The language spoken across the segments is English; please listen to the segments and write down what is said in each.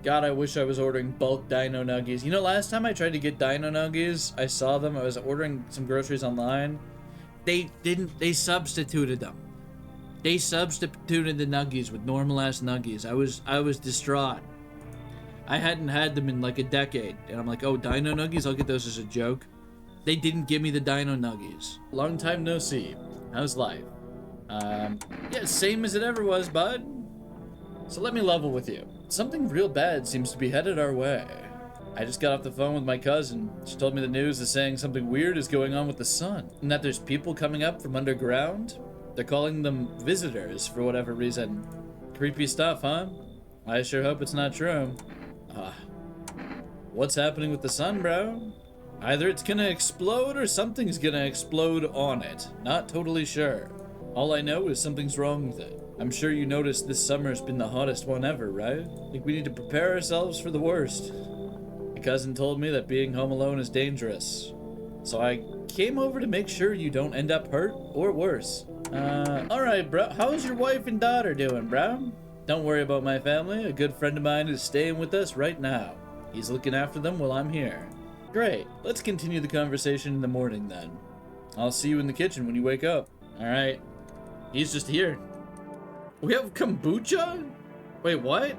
God, I wish I was ordering bulk dino nuggies. You know, last time I tried to get dino nuggies, I saw them. I was ordering some groceries online. They substituted them. They substituted the nuggies with normal ass nuggies. I was distraught. I hadn't had them in like a decade. And I'm like, oh, dino nuggies? I'll get those as a joke. They didn't give me the dino nuggies. Long time no see. How's life? Yeah, same as it ever was, bud. So let me level with you. Something real bad seems to be headed our way. I just got off the phone with my cousin. She told me the news is saying something weird is going on with the sun, and that there's people coming up from underground. They're calling them visitors for whatever reason. Creepy stuff, huh? I sure hope it's not true. What's happening with the sun, bro? Either it's gonna explode or something's gonna explode on it. Not totally sure. All I know is something's wrong with it. I'm sure you noticed this summer's been the hottest one ever, right? I think we need to prepare ourselves for the worst. My cousin told me that being home alone is dangerous. So I came over to make sure you don't end up hurt or worse. Alright, bro. How's your wife and daughter doing, bro? Don't worry about my family. A good friend of mine is staying with us right now. He's looking after them while I'm here. Great. Let's continue the conversation in the morning then. I'll see you in the kitchen when you wake up. Alright. He's just here. We have kombucha? Wait, what?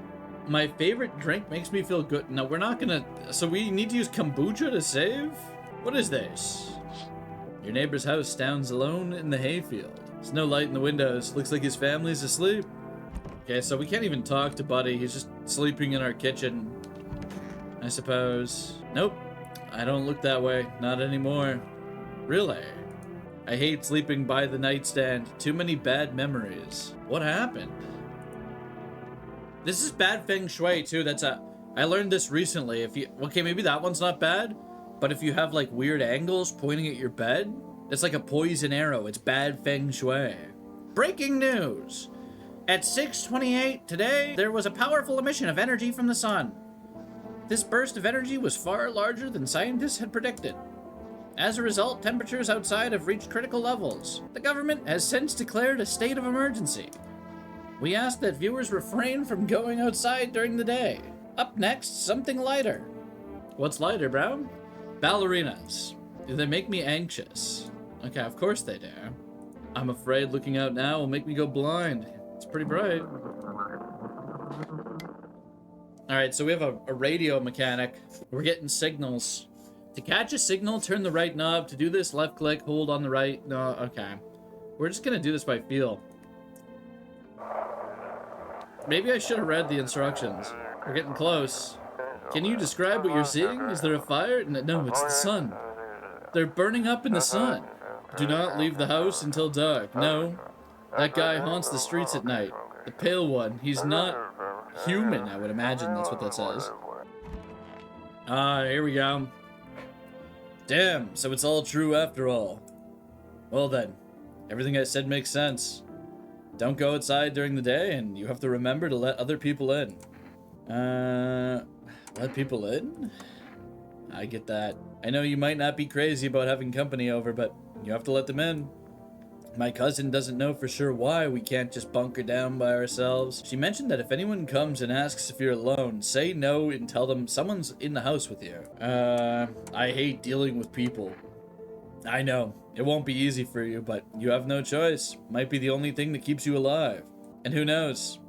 My favorite drink makes me feel good. No, we're not gonna... So we need to use kombucha to save? What is this? Your neighbor's house stands alone in the hayfield. There's no light in the windows. Looks like his family's asleep. Okay, so we can't even talk to Buddy. He's just sleeping in our kitchen, I suppose. Nope. I don't look that way. Not anymore. Really? I hate sleeping by the nightstand. Too many bad memories. What happened? This is bad feng shui too. I learned this recently. Okay, maybe that one's not bad, but if you have like weird angles pointing at your bed, it's like a poison arrow. It's bad feng shui. Breaking news. At 6:28 today, there was a powerful emission of energy from the sun. This burst of energy was far larger than scientists had predicted. As a result, temperatures outside have reached critical levels. The government has since declared a state of emergency. We ask that viewers refrain from going outside during the day. Up next, something lighter. What's lighter, bro? Ballerinas. They make me anxious. Okay, of course they do. I'm afraid looking out now will make me go blind. It's pretty bright. Alright, so we have a radio mechanic. We're getting signals. To catch a signal, turn the right knob. To do this, left click, hold on the right. No, okay. We're just gonna do this by feel. Maybe I should have read the instructions. We're getting close. Can you describe what you're seeing? Is there a fire? No, it's the sun. They're burning up in the sun. Do not leave the house until dark. No. That guy haunts the streets at night. The pale one. He's not human, I would imagine that's what that says. Here we go. Damn, so it's all true after all. Well then, everything I said makes sense. Don't go outside during the day, and you have to remember to let other people in. Let people in? I get that. I know you might not be crazy about having company over, but you have to let them in. My cousin doesn't know for sure why we can't just bunker down by ourselves. She mentioned that if anyone comes and asks if you're alone, say no and tell them someone's in the house with you. I hate dealing with people. I know, it won't be easy for you, but you have no choice. Might be the only thing that keeps you alive. And who knows?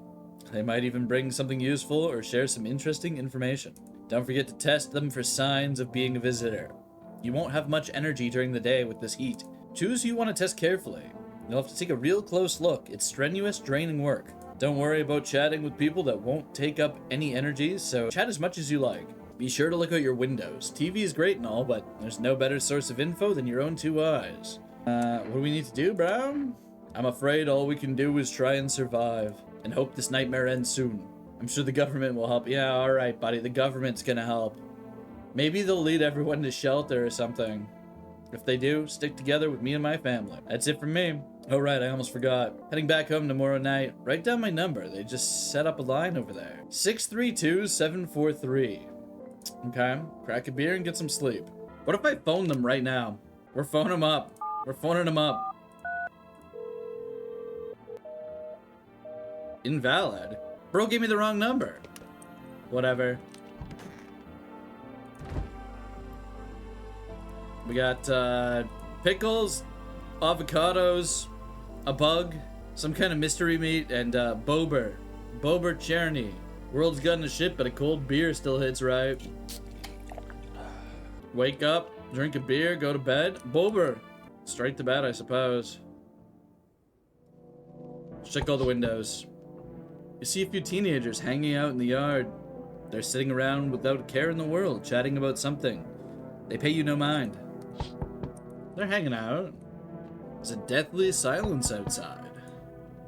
They might even bring something useful or share some interesting information. Don't forget to test them for signs of being a visitor. You won't have much energy during the day with this heat. Choose who you want to test carefully. You'll have to take a real close look. It's strenuous, draining work. Don't worry about chatting with people that won't take up any energy, so chat as much as you like. Be sure to look out your windows. TV is great and all, but there's no better source of info than your own two eyes. What do we need to do, bro? I'm afraid all we can do is try and survive, and hope this nightmare ends soon. I'm sure the government will help. Yeah, alright, buddy, the government's gonna help. Maybe they'll lead everyone to shelter or something. If they do, stick together with me and my family. That's it from me. Oh right, I almost forgot. Heading back home tomorrow night. Write down my number. They just set up a line over there. 632-743. Okay. Crack a beer and get some sleep. What if I phone them right now? We're phoning them up. We're phoning them up. Invalid. Bro gave me the wrong number. Whatever. We got pickles, avocados, a bug, some kind of mystery meat, and bober. Bober Cherny. World's gotten a shit, but a cold beer still hits right. Wake up, drink a beer, go to bed. Bober. Straight to bed, I suppose. Check all the windows. You see a few teenagers hanging out in the yard. They're sitting around without a care in the world, chatting about something. They pay you no mind. They're hanging out. There's a deathly silence outside.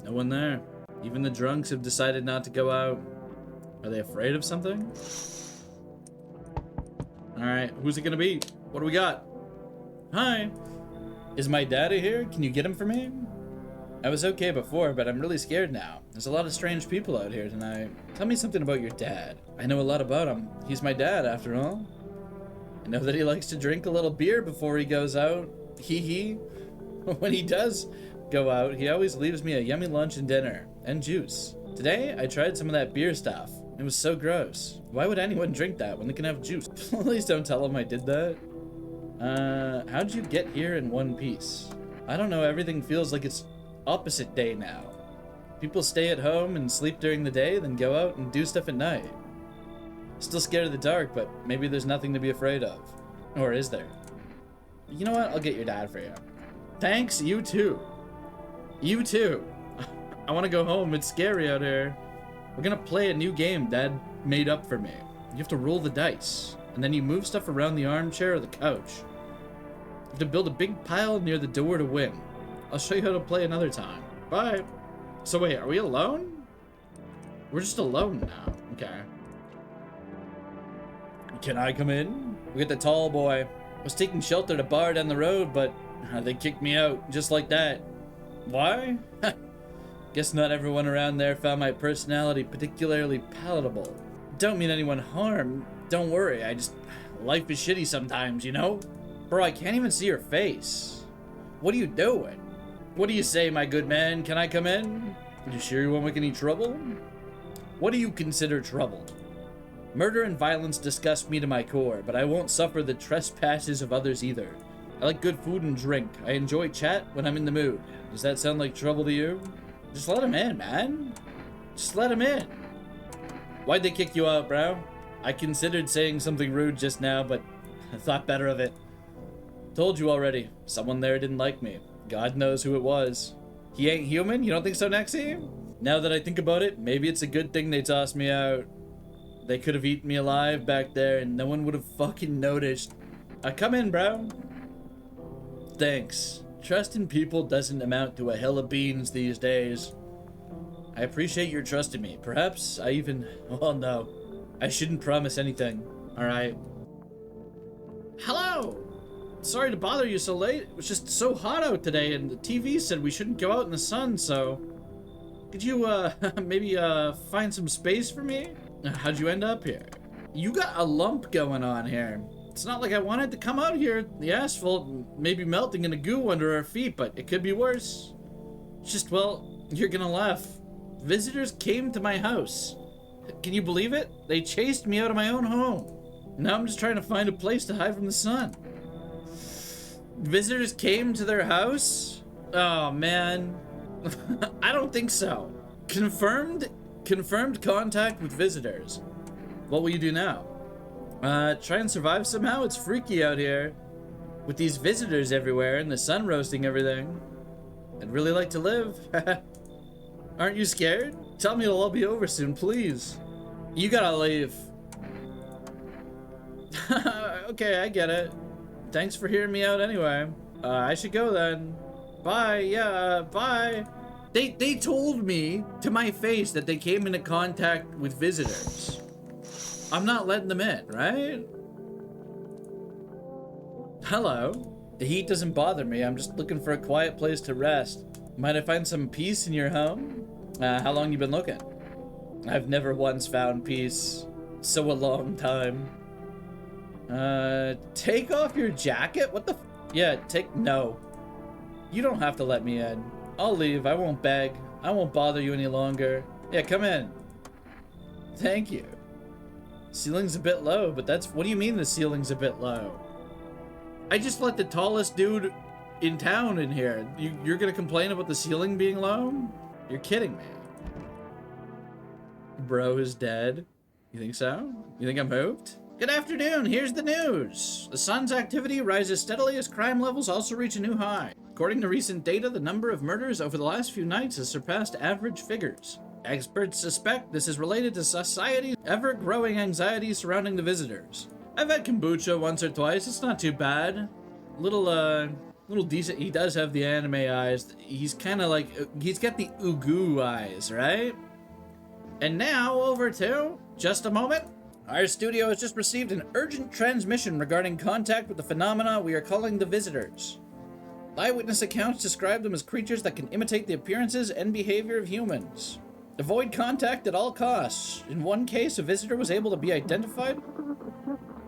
No one there. Even the drunks have decided not to go out. Are they afraid of something? Alright, who's it gonna be? What do we got? Hi. Is my daddy here? Can you get him for me? I was okay before, but I'm really scared now. There's a lot of strange people out here tonight. Tell me something about your dad. I know a lot about him. He's my dad, after all. I know that he likes to drink a little beer before he goes out. Hee hee. When he does go out, he always leaves me a yummy lunch and dinner. And juice. Today, I tried some of that beer stuff. It was so gross. Why would anyone drink that when they can have juice? Please don't tell him I did that. How'd you get here in one piece? I don't know, everything feels like it's opposite day now. People stay at home and sleep during the day, then go out and do stuff at night. Still scared of the dark, but maybe there's nothing to be afraid of. Or is there? You know what? I'll get your dad for you. Thanks, you too. You too. I want to go home. It's scary out here. We're gonna play a new game Dad made up for me. You have to roll the dice, and then you move stuff around the armchair or the couch. You have to build a big pile near the door to win. I'll show you how to play another time. Bye. So wait, are we alone? We're just alone now. Okay. Can I come in? We got the tall boy. I was taking shelter at a bar down the road, but they kicked me out just like that. Why? Guess not everyone around there found my personality particularly palatable. Don't mean anyone harm. Don't worry, life is shitty sometimes, you know? Bro, I can't even see your face. What are you doing? What do you say, my good man? Can I come in? You sure you won't make any trouble? What do you consider trouble? Murder and violence disgust me to my core, but I won't suffer the trespasses of others either. I like good food and drink. I enjoy chat when I'm in the mood. Does that sound like trouble to you? Just let him in, man. Just let him in. Why'd they kick you out, bro? I considered saying something rude just now, but I thought better of it. Told you already. Someone there didn't like me. God knows who it was. He ain't human? You don't think so, Nexie? Now that I think about it, maybe it's a good thing they tossed me out. They could have eaten me alive back there and no one would have fucking noticed. Come in, bro. Thanks. Trust in people doesn't amount to a hill of beans these days. I appreciate your trust in me. Perhaps I even... Well, no. I shouldn't promise anything. Alright. Hello! Sorry to bother you so late. It was just so hot out today and the TV said we shouldn't go out in the sun, so... Could you, maybe, find some space for me? How'd you end up here? You got a lump going on here. It's not like I wanted to come out here. The asphalt may be melting in a goo under our feet, but it could be worse. It's just, well, you're gonna laugh. Visitors came to my house. Can you believe it? They chased me out of my own home. Now I'm just trying to find a place to hide from the sun. Visitors came to their house? Oh, man. I don't think so. Confirmed contact with visitors. What will you do now? Try and survive somehow? It's freaky out here. With these visitors everywhere and the sun roasting everything. I'd really like to live. Aren't you scared? Tell me it'll all be over soon, please. You gotta leave. Okay, I get it. Thanks for hearing me out anyway. I should go then. Bye, yeah, bye. They told me to my face that they came into contact with visitors. I'm not letting them in, right? Hello. The heat doesn't bother me. I'm just looking for a quiet place to rest. Might I find some peace in your home? How long you been looking? I've never once found peace. So a long time. Take off your jacket? What the Yeah, no. You don't have to let me in. I'll leave. I won't beg. I won't bother you any longer. Yeah, come in. Thank you. Ceiling's a bit low, but that's... What do you mean the ceiling's a bit low? I just let the tallest dude in town in here. You're gonna complain about the ceiling being low? You're kidding me. Bro is dead. You think so? You think I'm moved? Good afternoon, here's the news. The sun's activity rises steadily as crime levels also reach a new high. According to recent data, the number of murders over the last few nights has surpassed average figures. Experts suspect this is related to society's ever-growing anxiety surrounding the visitors. I've had kombucha once or twice, it's not too bad. Little decent. He does have the anime eyes. He's kind of like, he's got the ugu eyes, right? And now over to, just a moment. Our studio has just received an urgent transmission regarding contact with the phenomena we are calling the visitors. Eyewitness accounts describe them as creatures that can imitate the appearances and behavior of humans. Avoid contact at all costs. In one case, a visitor was able to be identified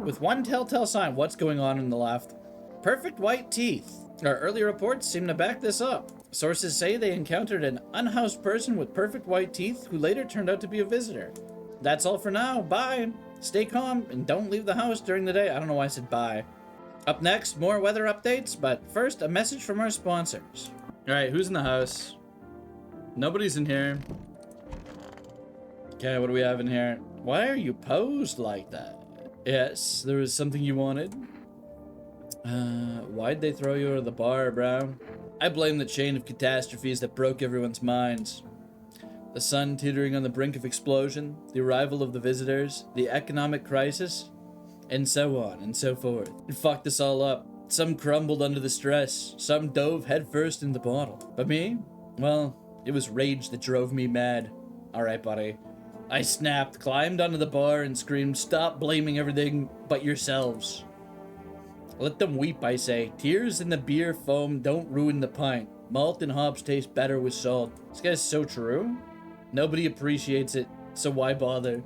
with one telltale sign. What's going on the left? Perfect white teeth. Our earlier reports seem to back this up. Sources say they encountered an unhoused person with perfect white teeth who later turned out to be a visitor. That's all for now. Bye. Stay calm and don't leave the house during the day. I don't know why I said bye. Up next, more weather updates, but first, a message from our sponsors. All right, who's in the house? Nobody's in here. Okay, what do we have in here? Why are you posed like that? Yes, there was something you wanted. Why'd they throw you out of the bar, bro? I blame the chain of catastrophes that broke everyone's minds. The sun teetering on the brink of explosion, the arrival of the visitors, the economic crisis, and so on and so forth. It fucked us all up. Some crumbled under the stress, some dove headfirst in the bottle. But me? Well, it was rage that drove me mad. Alright, buddy. I snapped, climbed onto the bar, and screamed, "Stop blaming everything but yourselves." Let them weep, I say. Tears in the beer foam don't ruin the pint. Malt and hops taste better with salt. This guy's so true. Nobody appreciates it, so why bother?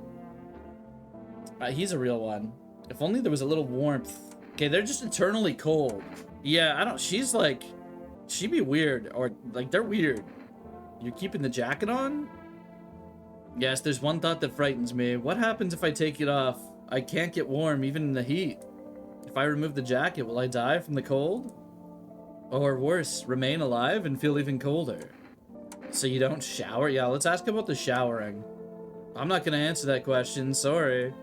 He's a real one. If only there was a little warmth. Okay, they're just eternally cold. Yeah, I don't... She's like... She'd be weird. Or, like, they're weird. You're keeping the jacket on? Yes, there's one thought that frightens me. What happens if I take it off? I can't get warm, even in the heat. If I remove the jacket, will I die from the cold? Or worse, remain alive and feel even colder? So you don't shower? Yeah, let's ask about the showering. I'm not gonna answer that question, sorry.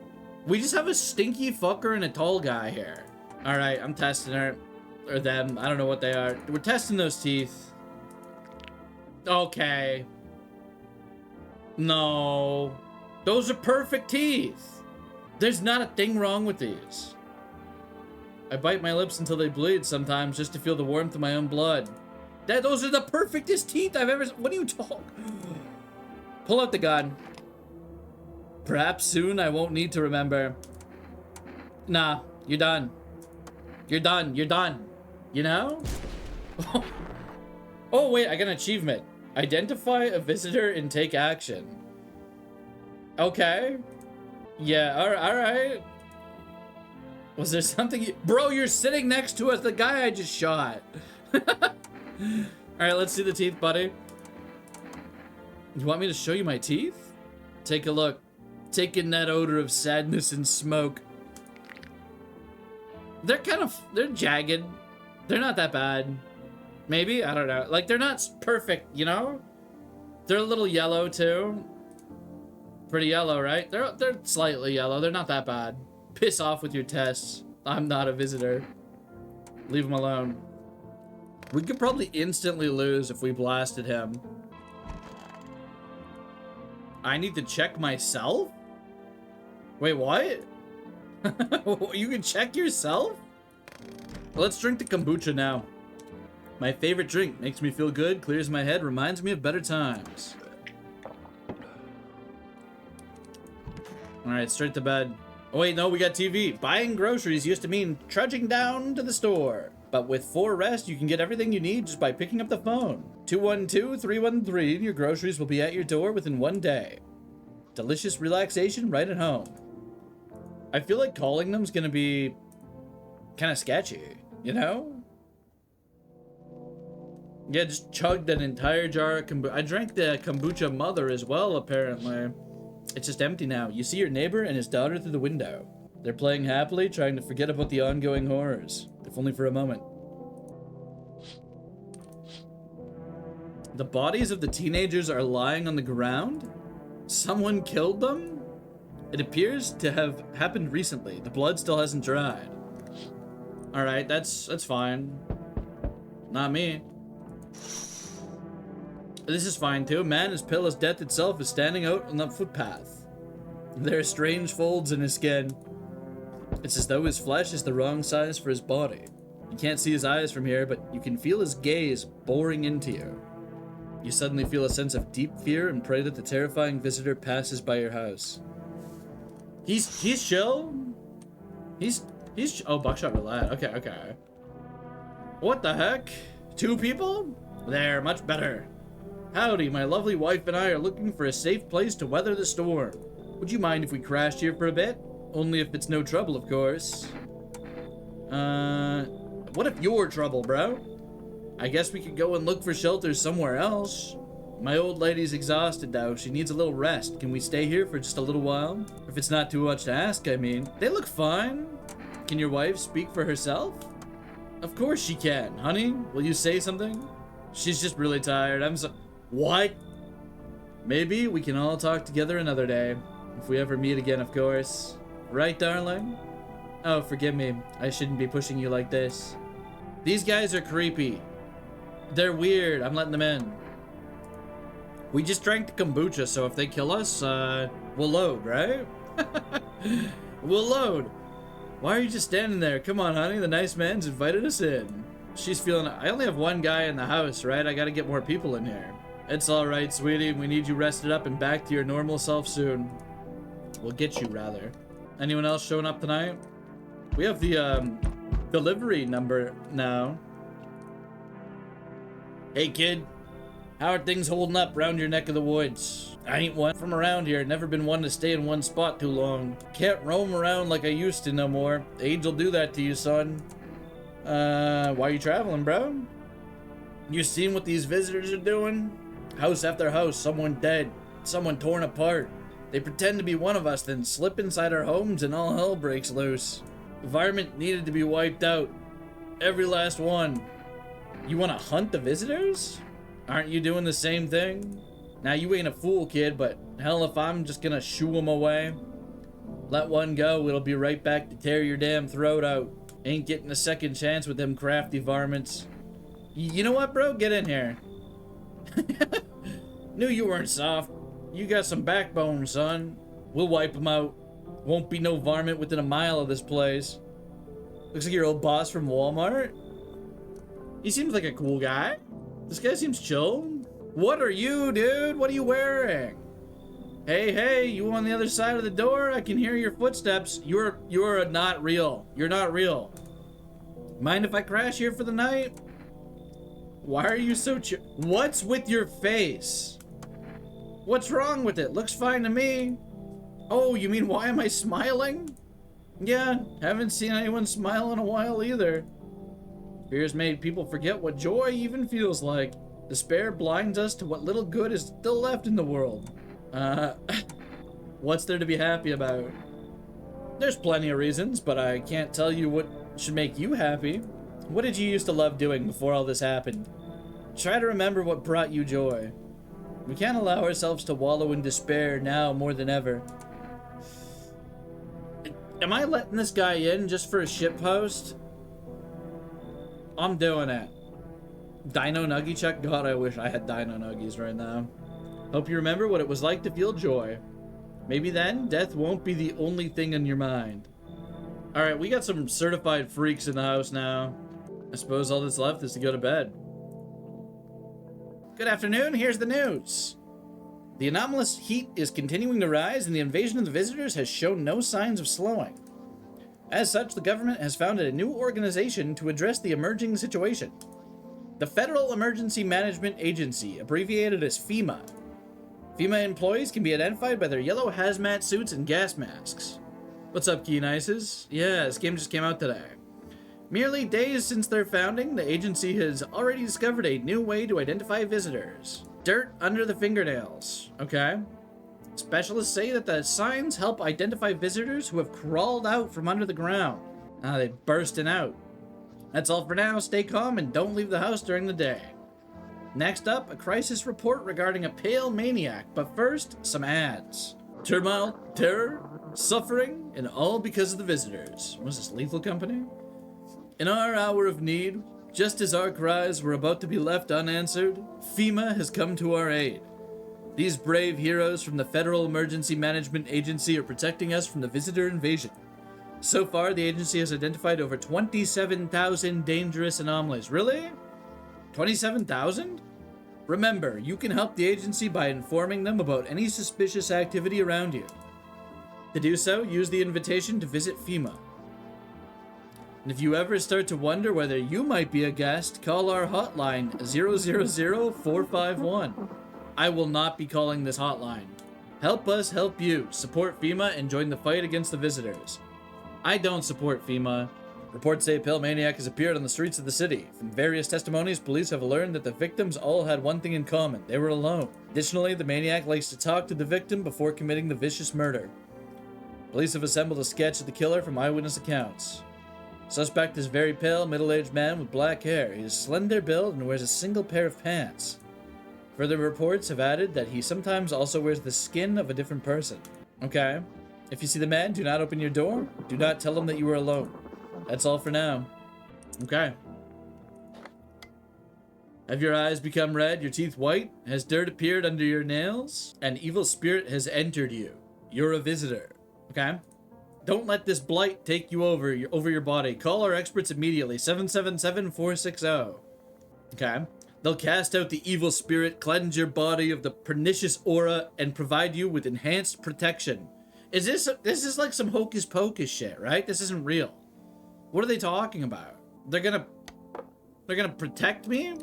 We just have a stinky fucker and a tall guy here. Alright, I'm testing her. Or them, I don't know what they are. We're testing those teeth. Okay. No. Those are perfect teeth. There's not a thing wrong with these. I bite my lips until they bleed sometimes just to feel the warmth of my own blood. Those are the perfectest teeth I've ever... What are you talking? Pull out the gun. Perhaps soon I won't need to remember. Nah, you're done. You're done. You're done. You know? Oh, wait, I got an achievement. Identify a visitor and take action. Okay. Yeah, all right. Was there something you... Bro, you're sitting next to us, the guy I just shot. Alright, let's see the teeth, buddy. You want me to show you my teeth? Take a look. Take in that odor of sadness and smoke. They're they're jagged. They're not that bad. Maybe? I don't know. Like, they're not perfect, you know? They're a little yellow, too. Pretty yellow, right? They're slightly yellow. They're not that bad. Piss off with your tests. I'm not a visitor. Leave him alone. We could probably instantly lose if we blasted him. I need to check myself? Wait, what? You can check yourself? Let's drink the kombucha now. My favorite drink. Makes me feel good, clears my head, reminds me of better times. Alright, straight to bed. Oh wait, no, we got TV. Buying groceries used to mean trudging down to the store. But with 4 Rest, you can get everything you need just by picking up the phone. 212-313, and your groceries will be at your door within 1 day. Delicious relaxation right at home. I feel like calling them's gonna be kind of sketchy, you know? Yeah, just chugged an entire jar of kombucha. I drank the kombucha mother as well, apparently. It's just empty now. You see your neighbor and his daughter through the window. They're playing happily, trying to forget about the ongoing horrors, if only for a moment. The bodies of the teenagers are lying on the ground? Someone killed them? It appears to have happened recently. The blood still hasn't dried. Alright, that's fine. Not me. This is fine too. A man as pale as death itself is standing out on the footpath. There are strange folds in his skin. It's as though his flesh is the wrong size for his body. You can't see his eyes from here, but you can feel his gaze boring into you. You suddenly feel a sense of deep fear and pray that the terrifying visitor passes by your house. He's chill? He's oh, buckshot roulette. Okay. What the heck? 2 people? There, much better. Howdy, my lovely wife and I are looking for a safe place to weather the storm. Would you mind if we crashed here for a bit? Only if it's no trouble, of course. What if you're trouble, bro? I guess we could go and look for shelter somewhere else. My old lady's exhausted now. She needs a little rest. Can we stay here for just a little while? If it's not too much to ask, I mean. They look fine. Can your wife speak for herself? Of course she can. Honey, will you say something? She's just really tired. What? Maybe we can all talk together another day. If we ever meet again, of course. Right, darling? Oh, forgive me. I shouldn't be pushing you like this. These guys are creepy. They're weird. I'm letting them in. We just drank the kombucha, so if they kill us, we'll load, right? We'll load. Why are you just standing there? Come on, honey. The nice man's invited us in. She's feeling... I only have one guy in the house, right? I gotta get more people in here. It's alright, sweetie. We need you rested up and back to your normal self soon. We'll get you, rather. Anyone else showing up tonight? We have the, delivery number now. Hey, kid. How are things holding up around your neck of the woods? I ain't one from around here. Never been one to stay in one spot too long. Can't roam around like I used to no more. Age will do that to you, son. Why are you traveling, bro? You seen what these visitors are doing? House after house, someone dead, someone torn apart. They pretend to be one of us, then slip inside our homes and all hell breaks loose. Environment needed to be wiped out. Every last one. You want to hunt the visitors? Aren't you doing the same thing? Now, you ain't a fool, kid, but hell if I'm just gonna shoo them away. Let one go, it'll be right back to tear your damn throat out. Ain't getting a second chance with them crafty varmints. You know what, bro? Get in here. Knew you weren't soft. You got some backbone, son. We'll wipe them out. Won't be no varmint within a mile of this place. Looks like your old boss from Walmart. He seems like a cool guy. This guy seems chill. What are you, dude? What are you wearing? Hey, you on the other side of the door? I can hear your footsteps. You're not real. You're not real. Mind if I crash here for the night? Why are you so chill? What's with your face? What's wrong with it? Looks fine to me. Oh, you mean why am I smiling? Yeah, haven't seen anyone smile in a while either. Fear's made people forget what joy even feels like. Despair blinds us to what little good is still left in the world. What's there to be happy about? There's plenty of reasons, but I can't tell you what should make you happy. What did you used to love doing before all this happened? Try to remember what brought you joy. We can't allow ourselves to wallow in despair now more than ever. Am I letting this guy in just for a shitpost? I'm doing it. Dino nuggie check? God, I wish I had dino nuggies right now. Hope you remember what it was like to feel joy. Maybe then, death won't be the only thing in your mind. Alright, we got some certified freaks in the house now. I suppose all that's left is to go to bed. Good afternoon, here's the news. The anomalous heat is continuing to rise and the invasion of the visitors has shown no signs of slowing. As such, the government has founded a new organization to address the emerging situation. The Federal Emergency Management Agency, abbreviated as FEMA. FEMA employees can be identified by their yellow hazmat suits and gas masks. What's up, Keen Ices? Yeah, this game just came out today. Merely days since their founding, the agency has already discovered a new way to identify visitors. Dirt under the fingernails. Okay. Specialists say that the signs help identify visitors who have crawled out from under the ground. They're bursting out. That's all for now. Stay calm and don't leave the house during the day. Next up, a crisis report regarding a pale maniac, but first, some ads. Turmoil, terror, suffering, and all because of the visitors. Was this Lethal Company? In our hour of need, just as our cries were about to be left unanswered, FEMA has come to our aid. These brave heroes from the Federal Emergency Management Agency are protecting us from the visitor invasion. So far, the agency has identified over 27,000 dangerous anomalies. Really? 27,000? Remember, you can help the agency by informing them about any suspicious activity around you. To do so, use the invitation to visit FEMA. And if you ever start to wonder whether you might be a guest, call our hotline 000-451. I will not be calling this hotline. Help us help you. Support FEMA and join the fight against the visitors. I don't support FEMA. Reports say a pale maniac has appeared on the streets of the city. From various testimonies, police have learned that the victims all had one thing in common. They were alone. Additionally, the maniac likes to talk to the victim before committing the vicious murder. Police have assembled a sketch of the killer from eyewitness accounts. Suspect is a very pale, middle-aged man with black hair. He is slender build and wears a single pair of pants. Further reports have added that he sometimes also wears the skin of a different person. Okay. If you see the man, do not open your door. Do not tell him that you are alone. That's all for now. Okay. Have your eyes become red, your teeth white? Has dirt appeared under your nails? An evil spirit has entered you. You're a visitor. Okay? Don't let this blight take you over your body. Call our experts immediately. 777-460. Okay? They'll cast out the evil spirit, cleanse your body of the pernicious aura, and provide you with enhanced protection. This is like some hocus pocus shit, right? This isn't real. What are they talking about? They're gonna protect me?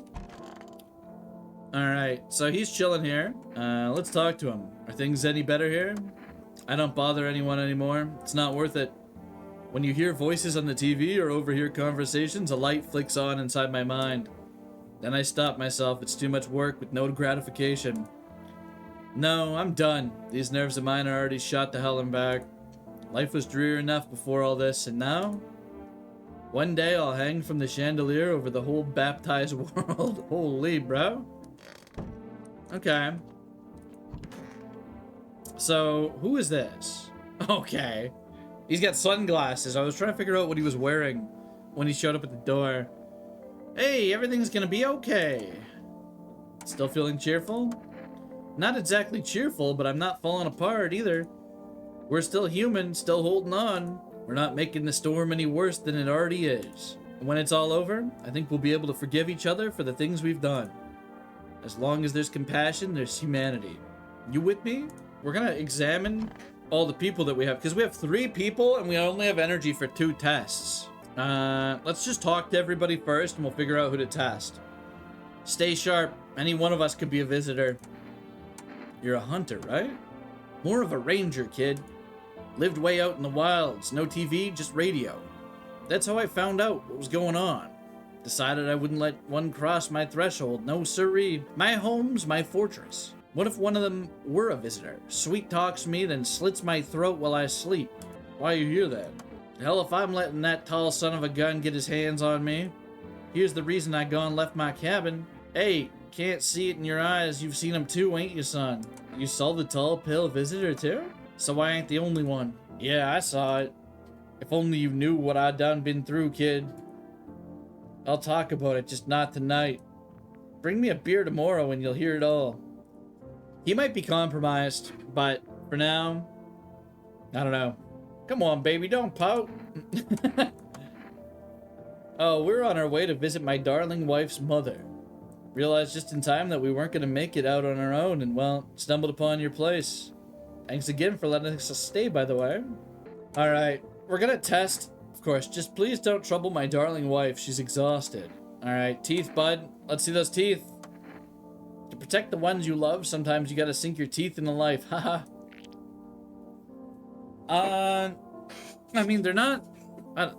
Alright, so he's chilling here. Let's talk to him. Are things any better here? I don't bother anyone anymore. It's not worth it. When you hear voices on the TV or overhear conversations, a light flicks on inside my mind. Then I stop myself. It's too much work with no gratification. No, I'm done. These nerves of mine are already shot to hell and back. Life was dreary enough before all this, and now? One day I'll hang from the chandelier over the whole baptized world. Holy, bro. Okay. So, who is this? Okay. He's got sunglasses. I was trying to figure out what he was wearing when he showed up at the door. Hey, everything's gonna be okay. Still feeling cheerful? Not exactly cheerful, but I'm not falling apart either. We're still human, still holding on. We're not making the storm any worse than it already is. And when it's all over, I think we'll be able to forgive each other for the things we've done. As long as there's compassion, there's humanity. You with me? We're gonna examine all the people that we have, because we have 3 people and we only have energy for 2 tests. Let's just talk to everybody first and we'll figure out who to test. Stay sharp. Any one of us could be a visitor. You're a hunter, right? More of a ranger, kid. Lived way out in the wilds. No TV, just radio. That's how I found out what was going on. Decided I wouldn't let one cross my threshold. No siree. My home's my fortress. What if one of them were a visitor? Sweet talks me, then slits my throat while I sleep. Why are you here then? Hell, if I'm letting that tall son of a gun get his hands on me. Here's the reason I gone left my cabin. Hey, can't see it in your eyes. You've seen him too, ain't you, son? You saw the tall, pale visitor too? So I ain't the only one. Yeah, I saw it. If only you knew what I done been through, kid. I'll talk about it, just not tonight. Bring me a beer tomorrow and you'll hear it all. He might be compromised, but for now, I don't know. Come on, baby, don't pout. Oh, we're on our way to visit my darling wife's mother. Realized just in time that we weren't going to make it out on our own and, well, stumbled upon your place. Thanks again for letting us stay, by the way. Alright, we're going to test. Of course, just please don't trouble my darling wife. She's exhausted. Alright, teeth, bud. Let's see those teeth. To protect the ones you love, sometimes you gotta sink your teeth into life. Haha. I mean, they're not...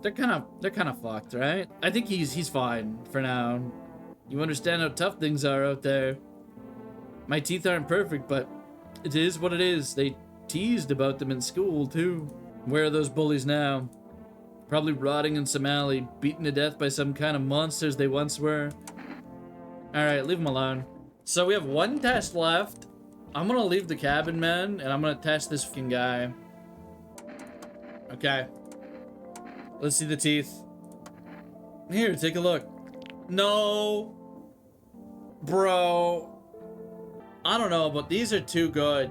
they're kind of fucked, right? I think he's fine for now. You understand how tough things are out there. My teeth aren't perfect, but It is what it is. They teased about them in school, too. Where are those bullies now? Probably rotting in some alley, beaten to death by some kind of monsters they once were. Alright, leave them alone. So we have one test left. I'm gonna leave the cabin, man, and I'm gonna test this fucking guy. Okay. Let's see the teeth. Here, take a look. No. Bro. I don't know, but these are too good.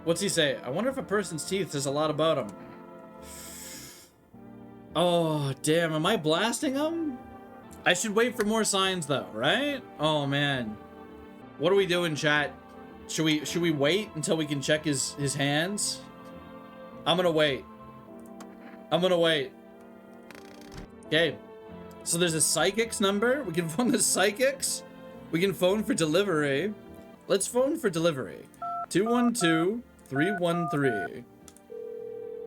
What's he say? I wonder if a person's teeth says a lot about him. Oh, damn. Am I blasting him? I should wait for more signs, though, right? Oh, man. What are we doing, chat? Should we wait until we can check his hands? I'm gonna wait. I'm gonna wait. Okay. So there's a psychic's number. We can phone the psychics. We can phone for delivery. Let's phone for delivery. 212-313.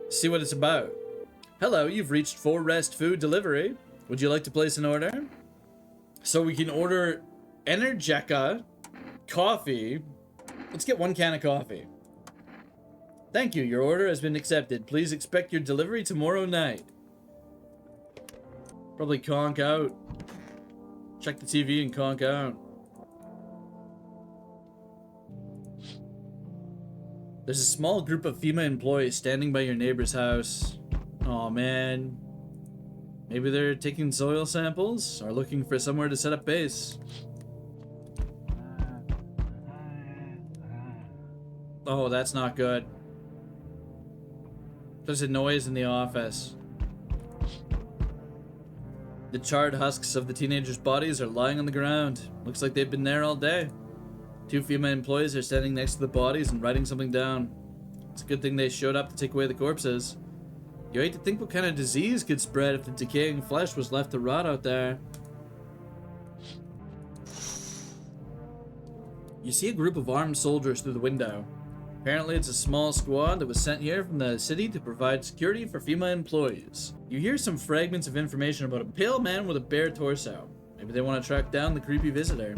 See what it's about. Hello, you've reached 4 Rest Food Delivery. Would you like to place an order? So we can order Energeca, coffee. Let's get 1 can of coffee. Thank you, your order has been accepted. Please expect your delivery tomorrow night. Probably conk out. Check the TV and conk out. There's a small group of FEMA employees standing by your neighbor's house. Aw, man. Maybe they're taking soil samples or looking for somewhere to set up base. Oh, that's not good. There's a noise in the office. The charred husks of the teenagers' bodies are lying on the ground. Looks like they've been there all day. 2 FEMA employees are standing next to the bodies and writing something down. It's a good thing they showed up to take away the corpses. You hate to think what kind of disease could spread if the decaying flesh was left to rot out there. You see a group of armed soldiers through the window. Apparently it's a small squad that was sent here from the city to provide security for FEMA employees. You hear some fragments of information about a pale man with a bare torso. Maybe they want to track down the creepy visitor.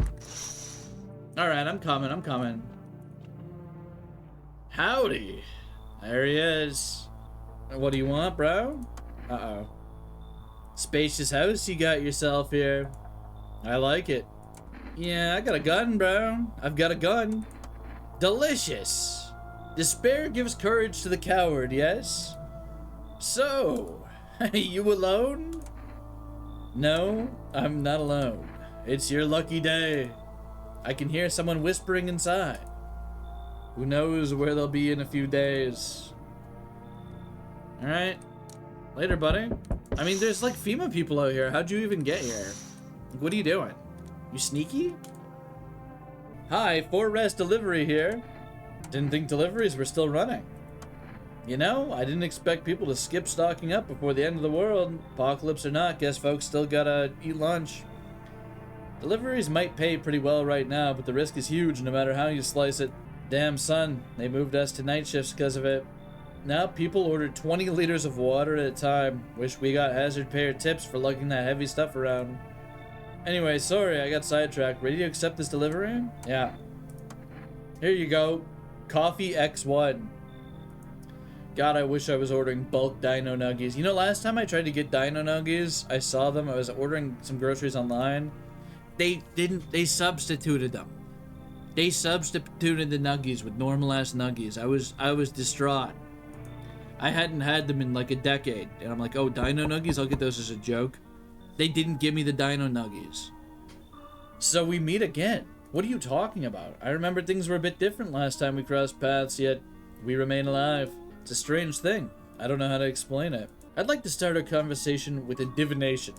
Alright, I'm coming. Howdy. There he is. What do you want, bro? Uh-oh. Spacious house you got yourself here. I like it. Yeah, I got a gun, bro. I've got a gun. Delicious. Despair gives courage to the coward, yes? So, you alone? No, I'm not alone. It's your lucky day. I can hear someone whispering inside. Who knows where they'll be in a few days. Alright. Later, buddy. I mean, there's like FEMA people out here. How'd you even get here? What are you doing? You sneaky? Hi, 4 Rest Delivery here. Didn't think deliveries were still running. You know, I didn't expect people to skip stocking up before the end of the world. Apocalypse or not, guess folks still gotta eat lunch. Deliveries might pay pretty well right now, but the risk is huge no matter how you slice it. Damn son, they moved us to night shifts because of it. Now people order 20 liters of water at a time. Wish we got hazard pay or tips for lugging that heavy stuff around. Anyway, sorry, I got sidetracked. Ready to accept this delivery? Yeah. Here you go. Coffee X1. God, I wish I was ordering bulk dino nuggies. You know, last time I tried to get dino nuggies, I saw them. I was ordering some groceries online. They substituted them. They substituted the nuggies with normal ass nuggies. I was distraught. I hadn't had them in like a decade. And I'm like, oh, dino nuggies? I'll get those as a joke. They didn't give me the dino nuggies. So we meet again. What are you talking about? I remember things were a bit different last time we crossed paths, yet we remain alive. It's a strange thing. I don't know how to explain it. I'd like to start our conversation with a divination.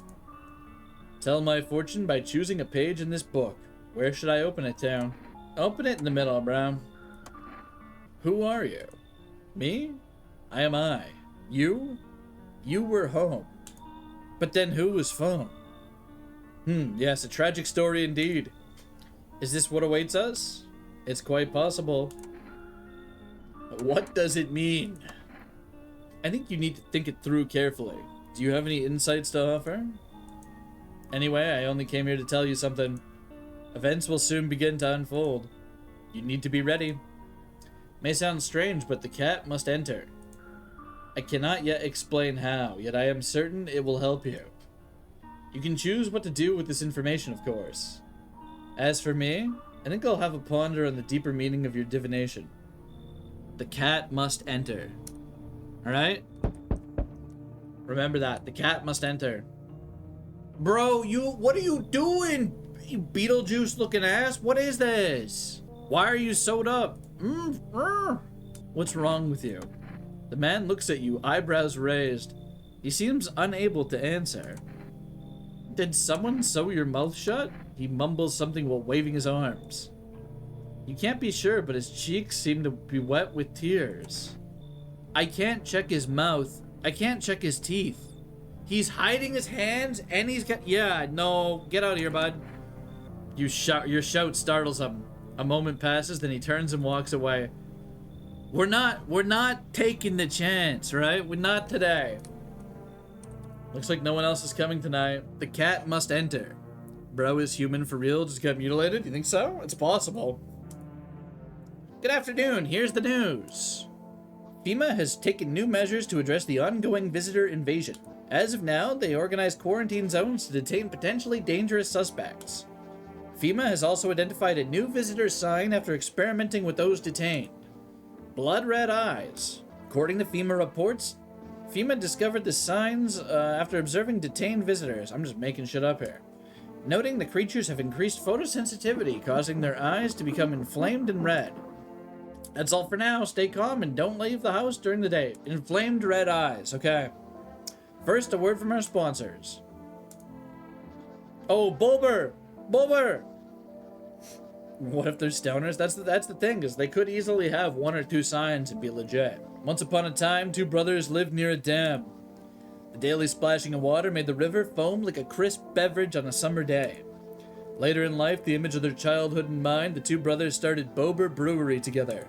Tell my fortune by choosing a page in this book. Where should I open it to? Open it in the middle, bro. Who are you? Me? I am I. You? You were home. But then who was phone? Yes, a tragic story indeed. Is this what awaits us? It's quite possible. What does it mean? I think you need to think it through carefully. Do you have any insights to offer? Anyway, I only came here to tell you something. Events will soon begin to unfold. You need to be ready. May sound strange, but the cat must enter. I cannot yet explain how, yet I am certain it will help you. You can choose what to do with this information, of course. As for me, I think I'll have a ponder on the deeper meaning of your divination. The cat must enter. Alright? Remember that. The cat must enter. Bro, what are you doing? You Beetlejuice looking ass? What is this? Why are you sewed up? What's wrong with you? The man looks at you, eyebrows raised. He seems unable to answer. Did someone sew your mouth shut? He mumbles something while waving his arms. You can't be sure, but his cheeks seem to be wet with tears. I can't check his mouth. I can't check his teeth. He's hiding his hands and he's got... Yeah, no, get out of here, bud. Your shout startles him. A moment passes, then he turns and walks away. We're not taking the chance, right? We're not today. Looks like no one else is coming tonight. The cat must enter. Bro is human for real, just got mutilated? You think so? It's possible. Good afternoon, here's the news. FEMA has taken new measures to address the ongoing visitor invasion. As of now, they organize quarantine zones to detain potentially dangerous suspects. FEMA has also identified a new visitor sign after experimenting with those detained. Blood red eyes. According to FEMA reports, FEMA discovered the signs after observing detained visitors. I'm just making shit up here. Noting the creatures have increased photosensitivity, causing their eyes to become inflamed and red. That's all for now. Stay calm and don't leave the house during the day. Inflamed red eyes. Okay. First, a word from our sponsors. Oh, Bulber! Bulber! What if they're stoners? That's the thing, is they could easily have one or two signs and be legit. Once upon a time, two brothers lived near a dam. The daily splashing of water made the river foam like a crisp beverage on a summer day. Later in life, the image of their childhood in mind, the two brothers started Bober Brewery together.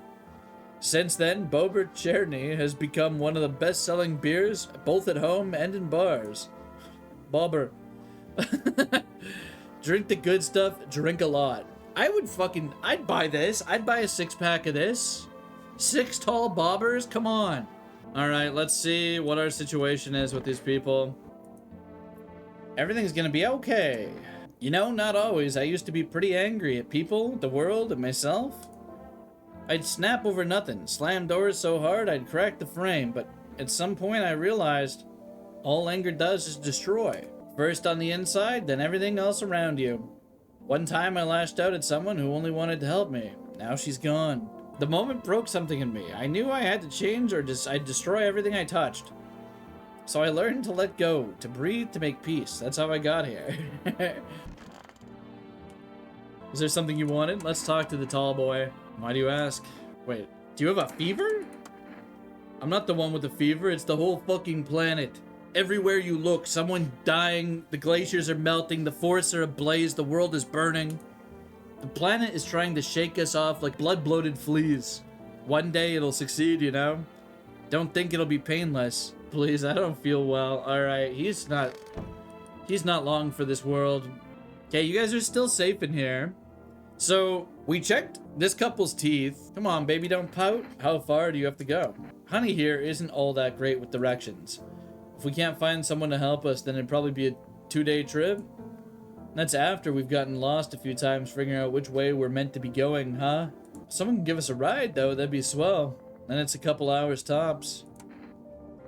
Since then, Bober Cherny has become one of the best-selling beers, both at home and in bars. Bobber. Drink the good stuff, drink a lot. I'd buy this. I'd buy a 6-pack of this. 6 tall bobbers? Come on. Alright, let's see what our situation is with these people. Everything's gonna be okay. You know, not always. I used to be pretty angry at people, the world, and myself. I'd snap over nothing, slam doors so hard I'd crack the frame, but at some point I realized all anger does is destroy. First on the inside, then everything else around you. One time I lashed out at someone who only wanted to help me. Now she's gone. The moment broke something in me. I knew I had to change or I'd destroy everything I touched. So I learned to let go, to breathe, to make peace. That's how I got here. Is there something you wanted? Let's talk to the tall boy. Why do you ask? Wait, do you have a fever? I'm not the one with the fever, it's the whole fucking planet. Everywhere you look, someone dying, the glaciers are melting, the forests are ablaze, the world is burning. The planet is trying to shake us off like blood-bloated fleas. One day it'll succeed, you know? Don't think it'll be painless. Please, I don't feel well. Alright, he's not long for this world. Okay, you guys are still safe in here. So, we checked this couple's teeth. Come on, baby, don't pout. How far do you have to go? Honey here isn't all that great with directions. If we can't find someone to help us, then it'd probably be a 2-day trip. That's after we've gotten lost a few times figuring out which way we're meant to be going, huh? If someone can give us a ride, though, that'd be swell. Then it's a couple hours tops.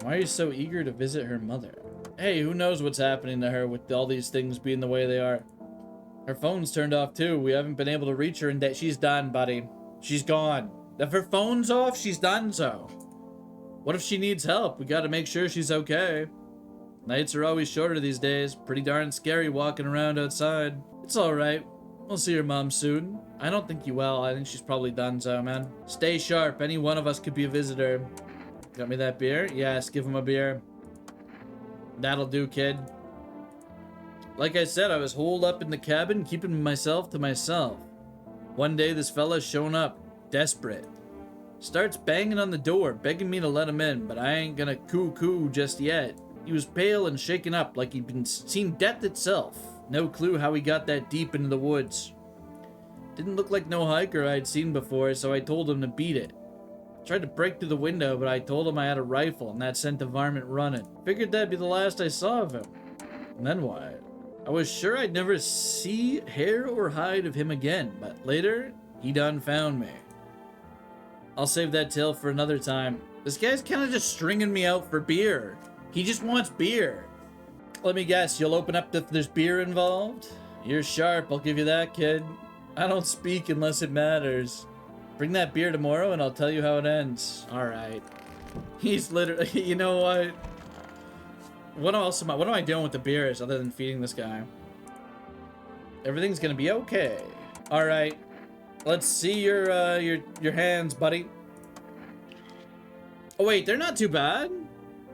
Why are you so eager to visit her mother? Hey, who knows what's happening to her with all these things being the way they are? Her phone's turned off too. We haven't been able to reach her, and she's done, buddy. She's gone. If her phone's off, she's done so. What if she needs help? We gotta make sure she's okay. Nights are always shorter these days. Pretty darn scary walking around outside. It's alright. We'll see her mom soon. I don't think you will. I think she's probably done so, man. Stay sharp. Any one of us could be a visitor. Got me that beer? Yes, give him a beer. That'll do, kid. Like I said, I was holed up in the cabin, keeping myself to myself. One day, this fella's shown up, desperate. Starts banging on the door, begging me to let him in, but I ain't gonna coo-coo just yet. He was pale and shaken up like he'd been seen death itself. No clue how he got that deep into the woods. Didn't look like no hiker I'd seen before, so I told him to beat it. Tried to break through the window, but I told him I had a rifle, and that sent the varmint running. Figured that'd be the last I saw of him. And then what? I was sure I'd never see hair or hide of him again, but later, he done found me. I'll save that tale for another time. This guy's kind of just stringing me out for beer. He just wants beer. Let me guess, you'll open up if there's beer involved? You're sharp, I'll give you that, kid. I don't speak unless it matters. Bring that beer tomorrow and I'll tell you how it ends. Alright. He's literally, you know what? What am I doing with the beers other than feeding this guy? Everything's gonna be okay. Alright. Let's see your hands, buddy. Oh wait, they're not too bad.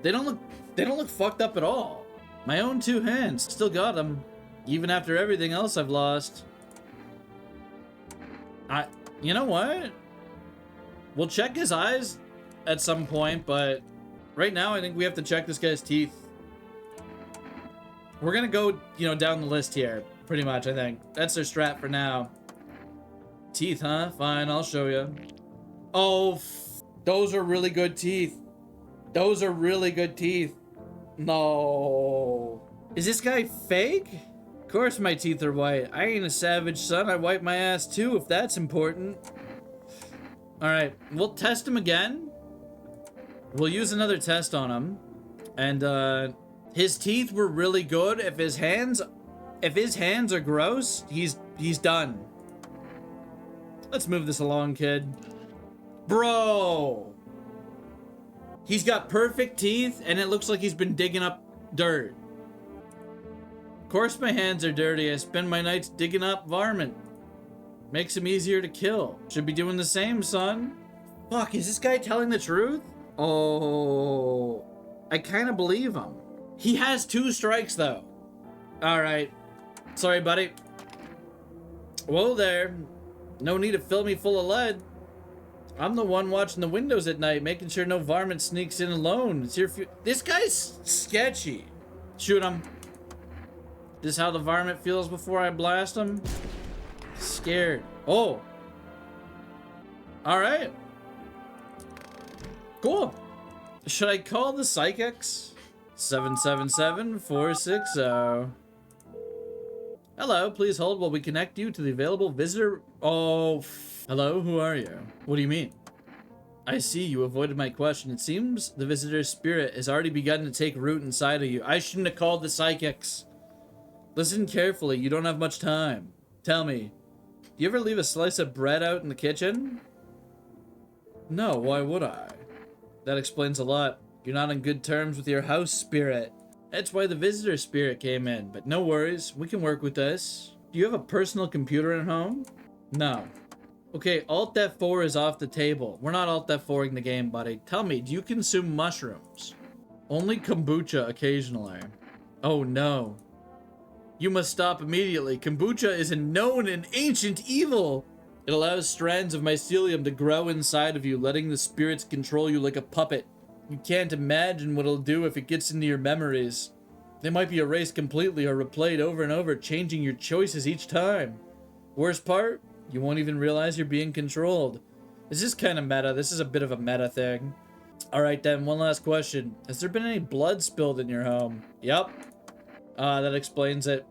They don't look fucked up at all. My own 2 hands, still got them, even after everything else I've lost. You know what? We'll check his eyes at some point, but right now I think we have to check this guy's teeth. We're gonna go, you know, down the list here, pretty much, I think. That's their strat for now. Teeth, huh? Fine, I'll show you. Oh, those are really good teeth. Those are really good teeth. No. Is this guy fake? Of course my teeth are white. I ain't a savage, son. I wipe my ass too, if that's important. Alright, we'll test him again. We'll use another test on him. And, his teeth were really good. If his hands are gross, he's done. Let's move this along, kid. Bro! He's got perfect teeth, and it looks like he's been digging up dirt. Of course my hands are dirty. I spend my nights digging up varmint. Makes him easier to kill. Should be doing the same, son. Fuck, is this guy telling the truth? Oh, I kind of believe him. He has 2 strikes, though. Alright. Sorry, buddy. Whoa there. No need to fill me full of lead. I'm the one watching the windows at night, making sure no varmint sneaks in alone. It's your this guy's sketchy. Shoot him. This how the varmint feels before I blast him? Scared. Oh. Alright. Cool. Should I call the psychics? 777-460. Hello, please hold while we connect you to the available visitor. Oh, hello, who are you? What do you mean? I see you avoided my question. It seems the visitor's spirit has already begun to take root inside of you. I shouldn't have called the psychics. Listen carefully, you don't have much time. Tell me, do you ever leave a slice of bread out in the kitchen? No, why would I? That explains a lot. You're not on good terms with your house spirit. That's why the visitor spirit came in, but no worries, we can work with this. Do you have a personal computer at home? No. Okay, Alt F4 is off the table. We're not Alt F4ing the game, buddy. Tell me, do you consume mushrooms? Only kombucha occasionally. Oh no. You must stop immediately. Kombucha is a known and ancient evil. It allows strands of mycelium to grow inside of you, letting the spirits control you like a puppet. You can't imagine what it'll do if it gets into your memories. They might be erased completely or replayed over and over, changing your choices each time. Worst part? You won't even realize you're being controlled. This is kind of meta. This is a bit of a meta thing. Alright then, one last question. Has there been any blood spilled in your home? Yep. That explains it.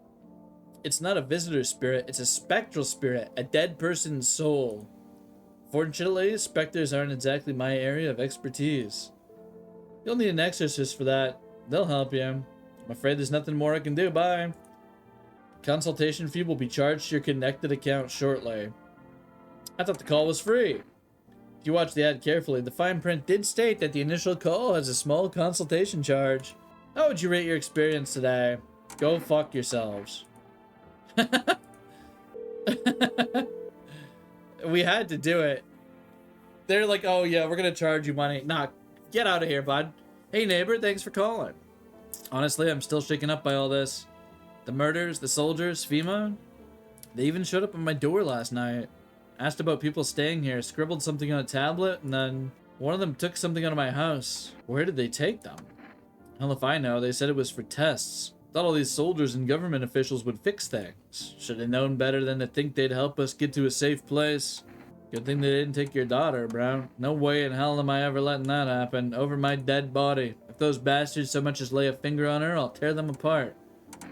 It's not a visitor spirit, it's a spectral spirit, a dead person's soul. Fortunately, specters aren't exactly my area of expertise. You'll need an exorcist for that. They'll help you. I'm afraid there's nothing more I can do. Bye. Consultation fee will be charged to your connected account shortly. I thought the call was free. If you watch the ad carefully, the fine print did state that the initial call has a small consultation charge. How would you rate your experience today? Go fuck yourselves. We had to do it. They're like, oh yeah, we're gonna charge you money. Nah, get out of here, bud. Hey neighbor, thanks for calling. Honestly, I'm still shaken up by all this. The murders, the soldiers, FEMA. They even showed up at my door last night. Asked about people staying here, scribbled something on a tablet, and then one of them took something out of my house. Where did they take them? Hell if I know, they said it was for tests. Thought all these soldiers and government officials would fix things. Should have known better than to think they'd help us get to a safe place. Good thing they didn't take your daughter, bro. No way in hell am I ever letting that happen. Over my dead body. If those bastards so much as lay a finger on her, I'll tear them apart.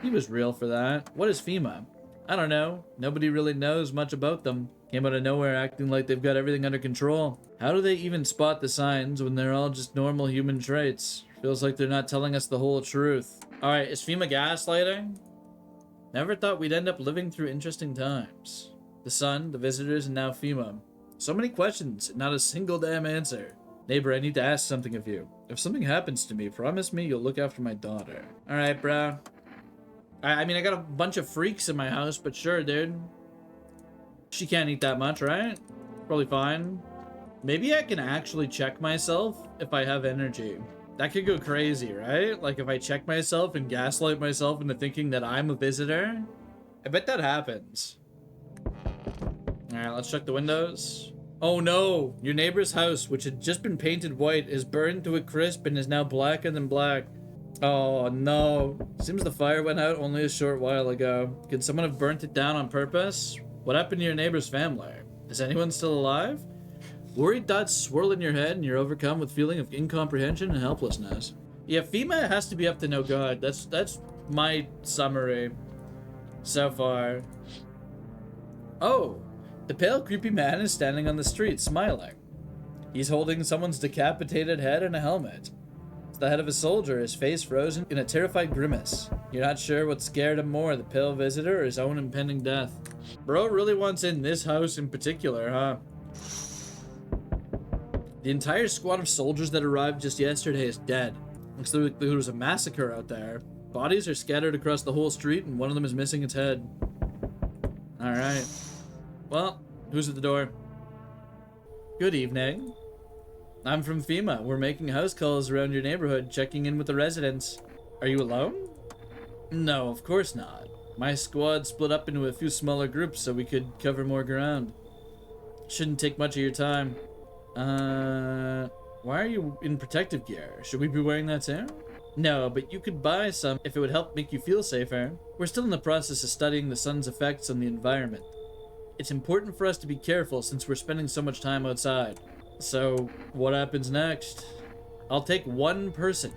He was real for that. What is FEMA? I don't know. Nobody really knows much about them. Came out of nowhere acting like they've got everything under control. How do they even spot the signs when they're all just normal human traits? Feels like they're not telling us the whole truth. Alright, is FEMA gaslighting? Never thought we'd end up living through interesting times. The sun, the visitors, and now FEMA. So many questions, and not a single damn answer. Neighbor, I need to ask something of you. If something happens to me, promise me you'll look after my daughter. Alright, bro. I mean, I got a bunch of freaks in my house, but sure, dude. She can't eat that much, right? Probably fine. Maybe I can actually check myself if I have energy. That could go crazy, right? Like if I check myself and gaslight myself into thinking that I'm a visitor. I bet that happens. Alright, let's check the windows. Oh no! Your neighbor's house, which had just been painted white, is burned to a crisp and is now blacker than black. Oh no. Seems the fire went out only a short while ago. Could someone have burnt it down on purpose? What happened to your neighbor's family? Is anyone still alive? Worried thoughts swirl in your head and you're overcome with feeling of incomprehension and helplessness. Yeah, FEMA has to be up to no good. That's my summary so far. Oh, the pale creepy man is standing on the street smiling. He's holding someone's decapitated head and a helmet. It's the head of a soldier, his face frozen in a terrified grimace. You're not sure what scared him more, the pale visitor or his own impending death. Bro really wants in this house in particular, huh? The entire squad of soldiers that arrived just yesterday is dead. Looks like there was a massacre out there. Bodies are scattered across the whole street and one of them is missing its head. Alright. Well, who's at the door? Good evening. I'm from FEMA. We're making house calls around your neighborhood, checking in with the residents. Are you alone? No, of course not. My squad split up into a few smaller groups so we could cover more ground. Shouldn't take much of your time. Why are you in protective gear? Should we be wearing that too? No, but you could buy some if it would help make you feel safer. We're still in the process of studying the sun's effects on the environment. It's important for us to be careful since we're spending so much time outside. So, what happens next? I'll take one person.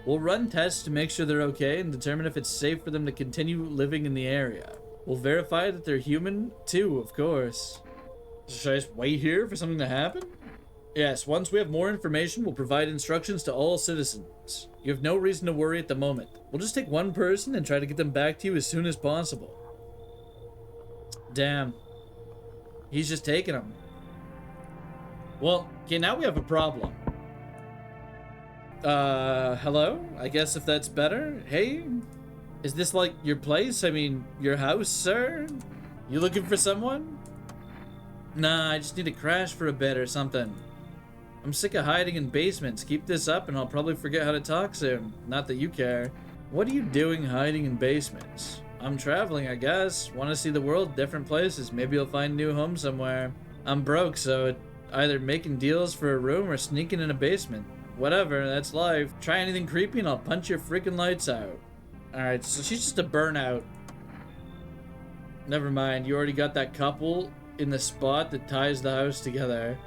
We'll run tests to make sure they're okay and determine if it's safe for them to continue living in the area. We'll verify that they're human too, of course. Should I just wait here for something to happen? Yes, once we have more information, we'll provide instructions to all citizens. You have no reason to worry at the moment. We'll just take one person and try to get them back to you as soon as possible. Damn. He's just taking them. Well, okay, now we have a problem. Hello? I guess if that's better. Hey? Is this like your place? I mean, your house, sir? You looking for someone? Nah, I just need to crash for a bit or something. I'm sick of hiding in basements. Keep this up and I'll probably forget how to talk soon. Not that you care. What are you doing hiding in basements? I'm traveling, I guess. Want to see the world, different places. Maybe you'll find a new home somewhere. I'm broke, so either making deals for a room or sneaking in a basement. Whatever, that's life. Try anything creepy and I'll punch your freaking lights out. Alright, so she's just a burnout. Never mind, you already got that couple in the spot that ties the house together.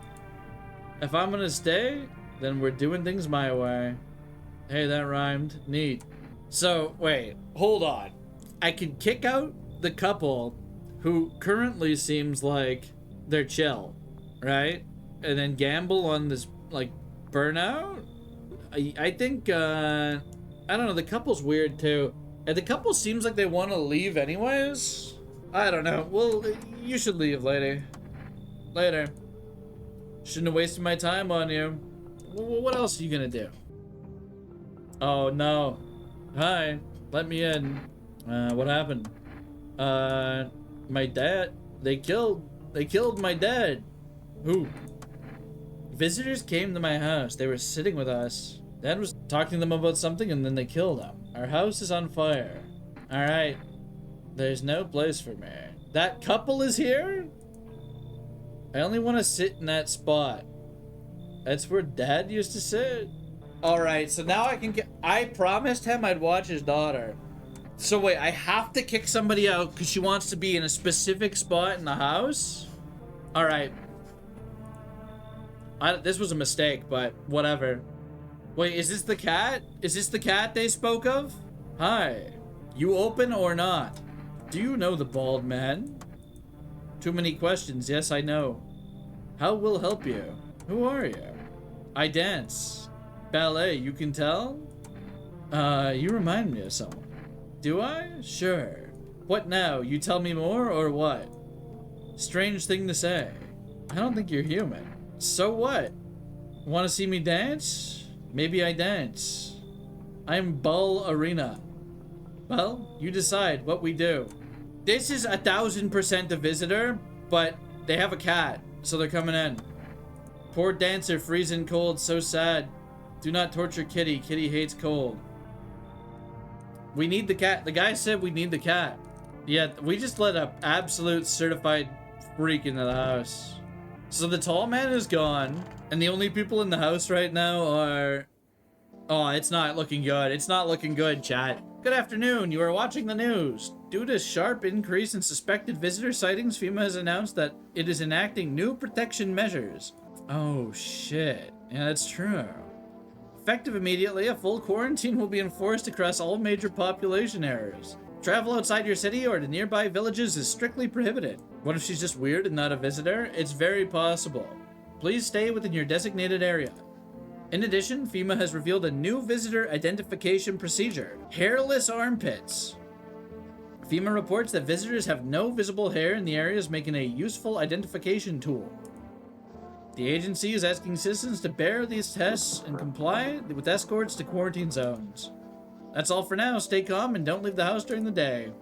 If I'm gonna stay, then we're doing things my way. Hey, that rhymed. Neat. So, wait, hold on. I could kick out the couple who currently seems like they're chill, right? And then gamble on this, like, burnout? I think, I don't know, the couple's weird too. And the couple seems like they want to leave anyways. I don't know. Well, you should leave, lady. Later. Shouldn't have wasted my time on you. What else are you gonna do? Oh no. Hi. Let me in. What happened? My dad. They killed my dad. Who? Visitors came to my house. They were sitting with us. Dad was talking to them about something and then they killed them. Our house is on fire. Alright. There's no place for me. That couple is here? I only want to sit in that spot. That's where Dad used to sit. Alright, so now I can get... I promised him I'd watch his daughter. So wait, I have to kick somebody out because she wants to be in a specific spot in the house? Alright. This was a mistake, but whatever. Wait, is this the cat? Is this the cat they spoke of? Hi. You open or not? Do you know the bald man? Too many questions. Yes, I know. How will help you? Who are you? I dance. Ballet, you can tell? You remind me of someone. Do I? Sure. What now? You tell me more or what? Strange thing to say. I don't think you're human. So what? Want to see me dance? Maybe I dance. I'm Bull Arena. Well, you decide what we do. This is 1000% a visitor, but they have a cat, so they're coming in. Poor dancer, freezing cold, so sad. Do not torture Kitty. Kitty hates cold. We need the cat. The guy said we need the cat. Yeah, we just let an absolute certified freak into the house. So the tall man is gone, and the only people in the house right now are... Oh, it's not looking good. It's not looking good, chat. Good afternoon. You are watching the news. Due to sharp increase in suspected visitor sightings, FEMA has announced that it is enacting new protection measures. Oh, shit. Yeah, that's true. Effective immediately, a full quarantine will be enforced across all major population areas. Travel outside your city or to nearby villages is strictly prohibited. What if she's just weird and not a visitor? It's very possible. Please stay within your designated area. In addition, FEMA has revealed a new visitor identification procedure. Hairless armpits. FEMA reports that visitors have no visible hair in the areas, making a useful identification tool. The agency is asking citizens to bear these tests and comply with escorts to quarantine zones. That's all for now. Stay calm and don't leave the house during the day.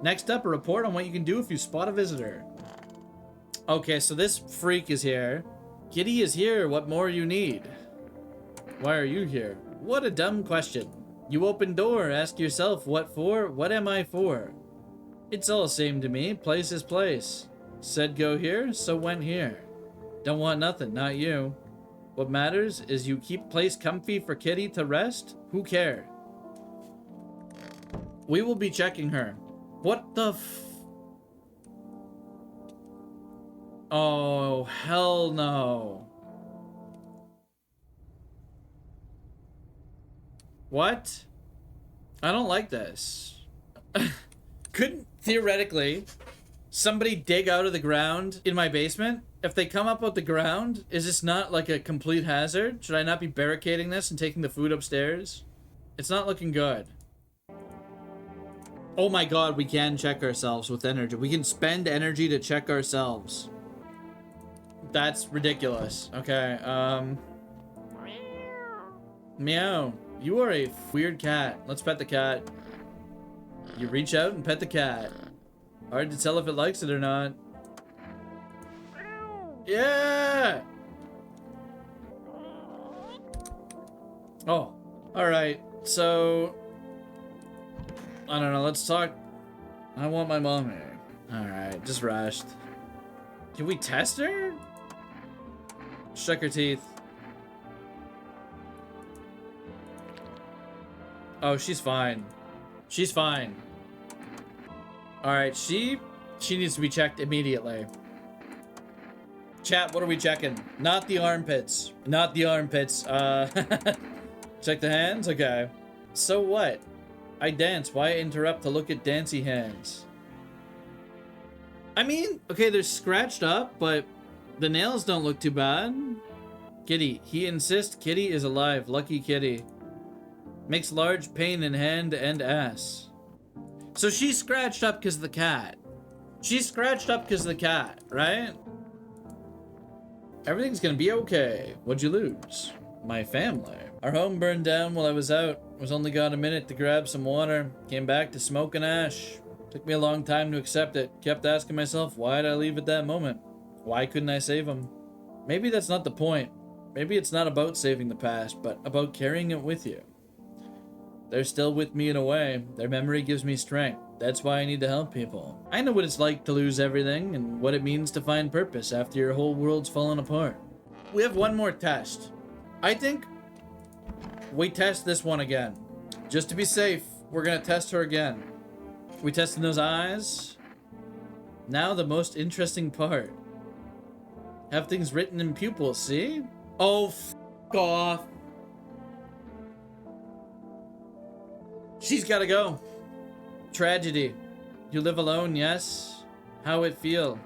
Next up, a report on what you can do if you spot a visitor. Okay, so this freak is here. Kitty is here. What more you need? Why are you here? What a dumb question. You open door, ask yourself what for? What am I for? It's all same to me. Place is place. Said go here, so went here. Don't want nothing, not you. What matters is you keep place comfy for Kitty to rest? Who care? We will be checking her. What the Oh, hell no. What? I don't like this. Couldn't, theoretically, somebody dig out of the ground in my basement? If they come up out the ground, is this not like a complete hazard? Should I not be barricading this and taking the food upstairs? It's not looking good. Oh my god, we can check ourselves with energy. We can spend energy to check ourselves. That's ridiculous. Okay, Meow. You are a weird cat. Let's pet the cat. You reach out and pet the cat. Hard to tell if it likes it or not. Yeah! Oh, alright. So, I don't know. Let's talk. I want my mommy. Alright, just rushed. Can we test her? Check her teeth. Oh, she's fine. She's fine. Alright, she needs to be checked immediately. Chat, what are we checking? Not the armpits. Not the armpits. Check the hands? Okay. So what? I dance. Why interrupt to look at dancy hands? I mean, okay, they're scratched up, but the nails don't look too bad. Kitty. He insists Kitty is alive. Lucky Kitty. Makes large pain in hand and ass. So she's scratched up because of the cat. She's scratched up because of the cat, right? Everything's gonna be okay. What'd you lose? My family. Our home burned down while I was out. Was only got a minute to grab some water. Came back to smoke and ash. Took me a long time to accept it. Kept asking myself, why'd I leave at that moment? Why couldn't I save him? Maybe that's not the point. Maybe it's not about saving the past, but about carrying it with you. They're still with me in a way. Their memory gives me strength. That's why I need to help people. I know what it's like to lose everything and what it means to find purpose after your whole world's fallen apart. We have one more test. I think We test this one again. Just to be safe, we're gonna test her again. We testing those eyes. Now the most interesting part. Have things written in pupils, see? Oh, f*** off. She's gotta go. Tragedy. You live alone, yes? How it feel?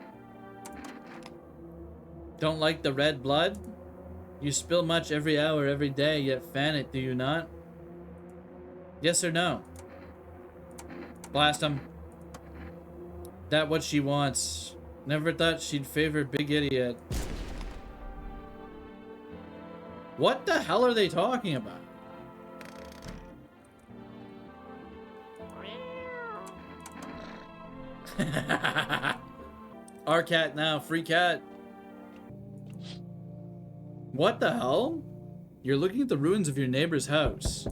Don't like the red blood? You spill much every hour, every day, yet fan it, do you not? Yes or no? Blast him. That what she wants. Never thought she'd favor big idiot. What the hell are they talking about? Our cat now, free cat. What the hell? You're looking at the ruins of your neighbor's house.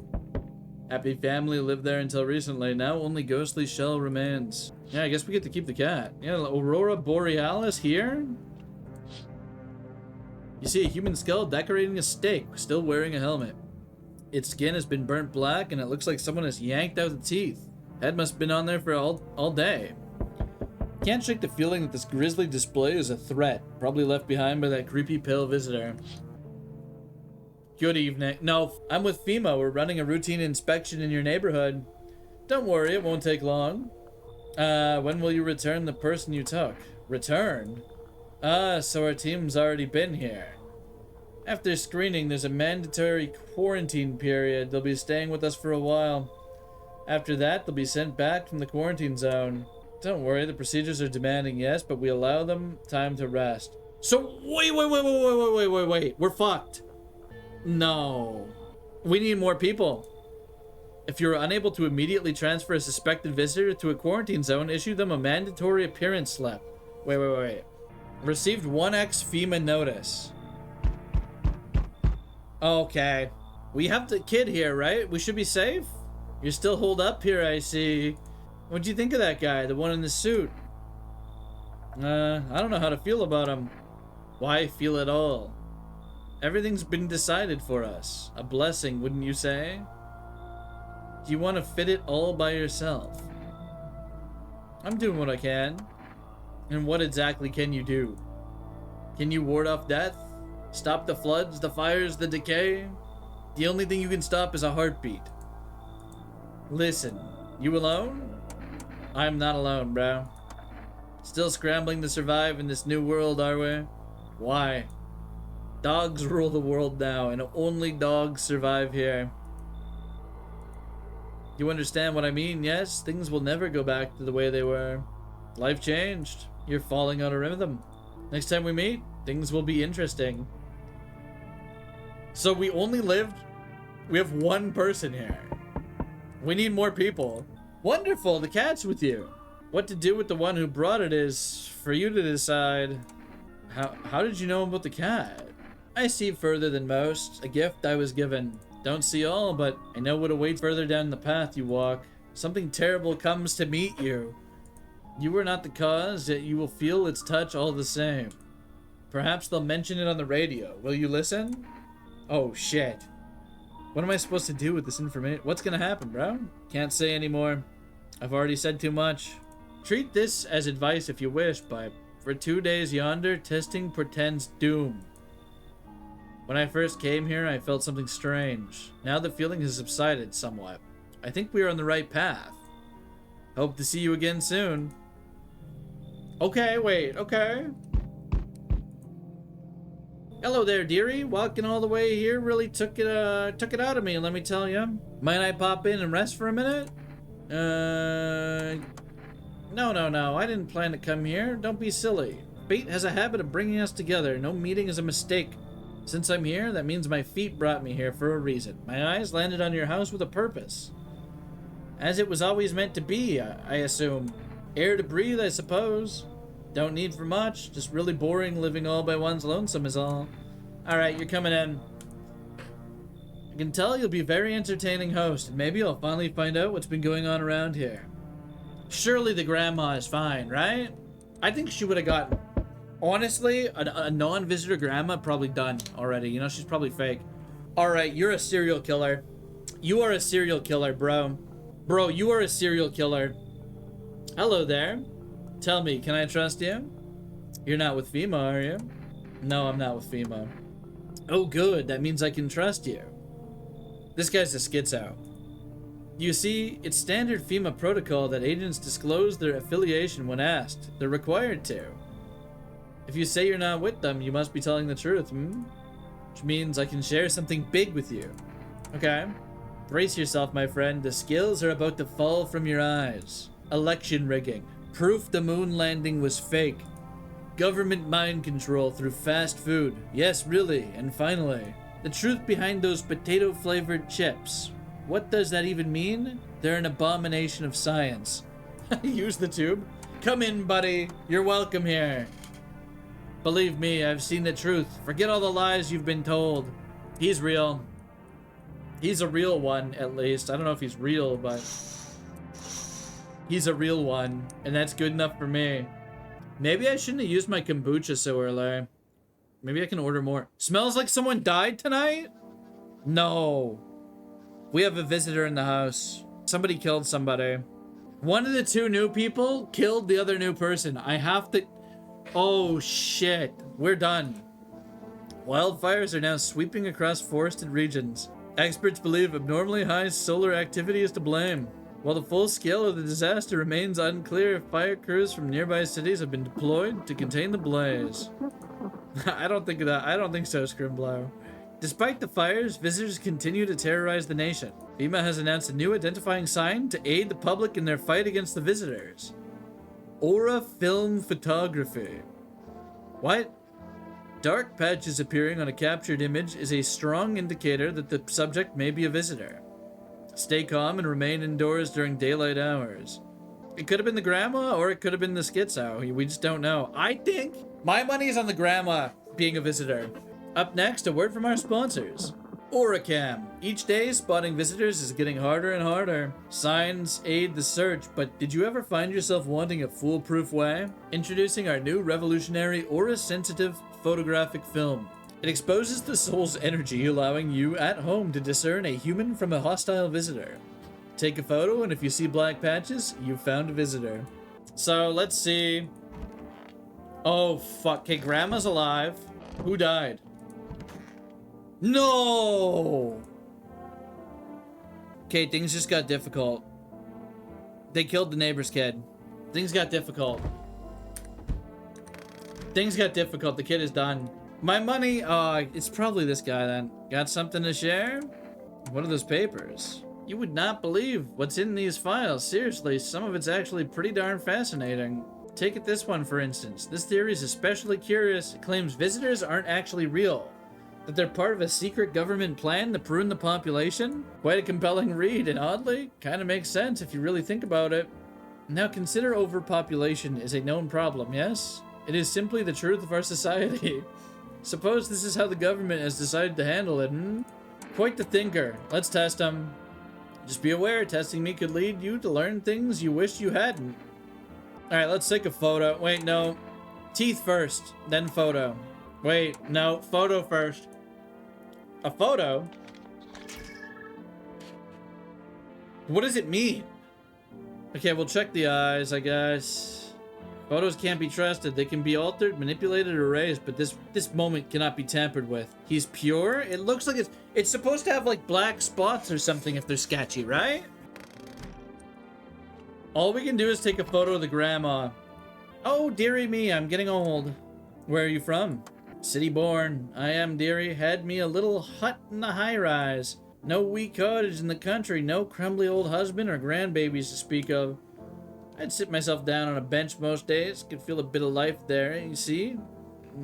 Happy family lived there until recently. Now only ghostly shell remains. Yeah, I guess we get to keep the cat. Yeah, Aurora Borealis here? You see a human skull decorating a stake, still wearing a helmet. Its skin has been burnt black and it looks like someone has yanked out the teeth. Head must have been on there for all day. Can't shake the feeling that this grisly display is a threat, probably left behind by that creepy pale visitor. Good evening. No, I'm with FEMA. We're running a routine inspection in your neighborhood. Don't worry, it won't take long. When will you return the person you took? Return? So our team's already been here. After screening, there's a mandatory quarantine period. They'll be staying with us for a while. After that, they'll be sent back from the quarantine zone. Don't worry, the procedures are demanding, yes, but we allow them time to rest. So, wait. We're fucked. No. We need more people. If you're unable to immediately transfer a suspected visitor to a quarantine zone, issue them a mandatory appearance slip. Wait. Received 1x FEMA notice. Okay. We have the kid here, right? We should be safe? You're still holed up here, I see. What'd you think of that guy, the one in the suit? I don't know how to feel about him. Why feel at all? Everything's been decided for us. A blessing, wouldn't you say? Do you want to fit it all by yourself? I'm doing what I can. And what exactly can you do? Can you ward off death? Stop the floods, the fires, the decay? The only thing you can stop is a heartbeat. Listen, you alone? I'm not alone, bro. Still scrambling to survive in this new world, are we? Why? Dogs rule the world now, and only dogs survive here. You understand what I mean, yes? Things will never go back to the way they were. Life changed. You're falling out of rhythm. Next time we meet, things will be interesting. So we have one person here. We need more people. Wonderful, the cat's with you. What to do with the one who brought it is for you to decide. How did you know about the cat? I see further than most. A gift I was given. Don't see all, but I know what awaits further down the path you walk. Something terrible comes to meet you. You were not the cause, yet you will feel its touch all the same. Perhaps they'll mention it on the radio. Will you listen? Oh shit. What am I supposed to do with this information? What's gonna happen, bro? Can't say anymore. I've already said too much. Treat this as advice if you wish, but for 2 days yonder, testing portends doom. When I first came here, I felt something strange. Now the feeling has subsided somewhat. I think we are on the right path. Hope to see you again soon. Okay, wait, okay. Hello there, dearie. Walking all the way here really took it out of me, let me tell you. Might I pop in and rest for a minute? No. I didn't plan to come here. Don't be silly. Fate has a habit of bringing us together. No meeting is a mistake. Since I'm here, that means my feet brought me here for a reason. My eyes landed on your house with a purpose. As it was always meant to be, I assume. Air to breathe, I suppose. Don't need for much. Just really boring living all by one's lonesome is all. Alright, you're coming in. I can tell you'll be a very entertaining host, and maybe I'll finally find out what's been going on around here. Surely the grandma is fine, right? I think she would have gotten... Honestly, a non-visitor grandma probably done already. You know, she's probably fake. Alright, you're a serial killer. You are a serial killer, bro. Bro, you are a serial killer. Hello there. Tell me, can I trust you? You're not with FEMA, are you? No, I'm not with FEMA. Oh, good. That means I can trust you. This guy's a schizo. You see, it's standard FEMA protocol that agents disclose their affiliation when asked. They're required to. If you say you're not with them, you must be telling the truth, Which means I can share something big with you. Okay? Brace yourself, my friend. The scales are about to fall from your eyes. Election rigging. Proof the moon landing was fake. Government mind control through fast food. Yes, really. And finally, the truth behind those potato-flavored chips. What does that even mean? They're an abomination of science. Use the tube. Come in, buddy. You're welcome here. Believe me, I've seen the truth. Forget all the lies you've been told. He's real. He's a real one, at least. I don't know if he's real, but he's a real one, and that's good enough for me. Maybe I shouldn't have used my kombucha so early. Maybe I can order more. Smells like someone died tonight? No. We have a visitor in the house. Somebody killed somebody. One of the two new people killed the other new person. I have to... Oh, shit. We're done. Wildfires are now sweeping across forested regions. Experts believe abnormally high solar activity is to blame. While the full scale of the disaster remains unclear, fire crews from nearby cities have been deployed to contain the blaze. I don't think so, Scrimblow. Despite the fires, visitors continue to terrorize the nation. FEMA has announced a new identifying sign to aid the public in their fight against the visitors. Aura film photography. What? Dark patches appearing on a captured image is a strong indicator that the subject may be a visitor. Stay calm and remain indoors during daylight hours. It could have been the grandma or it could have been the schizo. We just don't know. I think my money's on the grandma being a visitor. Up next, a word from our sponsors. Auracam. Each day, spotting visitors is getting harder and harder. Signs aid the search, but did you ever find yourself wanting a foolproof way? Introducing our new revolutionary aura-sensitive photographic film. It exposes the soul's energy, allowing you at home to discern a human from a hostile visitor. Take a photo, and if you see black patches, you've found a visitor. So, let's see. Oh, fuck. Okay, grandma's alive. Who died? No! Okay, things just got difficult. They killed the neighbor's kid. Things got difficult. Things got difficult. The kid is done. My money, it's probably this guy then. Got something to share? What are those papers? You would not believe what's in these files. Seriously, some of it's actually pretty darn fascinating. Take it this one, for instance. This theory is especially curious. It claims visitors aren't actually real. That they're part of a secret government plan to prune the population? Quite a compelling read, and oddly, kind of makes sense if you really think about it. Now consider overpopulation is a known problem, yes? It is simply the truth of our society. Suppose this is how the government has decided to handle it, Quite the thinker. Let's test him. Just be aware, testing me could lead you to learn things you wish you hadn't. Alright, let's take a photo. Wait, no. Teeth first, then photo. Wait, no. Photo first. A photo? What does it mean? Okay, we'll check the eyes, I guess. Photos can't be trusted. They can be altered, manipulated, or erased, but this moment cannot be tampered with. He's pure? It looks like it's supposed to have like black spots or something if they're sketchy, right? All we can do is take a photo of the grandma. Oh, dearie me, I'm getting old. Where are you from? City born. I am, dearie. Had me a little hut in the high-rise. No wee cottage in the country. No crumbly old husband or grandbabies to speak of. I'd sit myself down on a bench most days. Could feel a bit of life there, you see?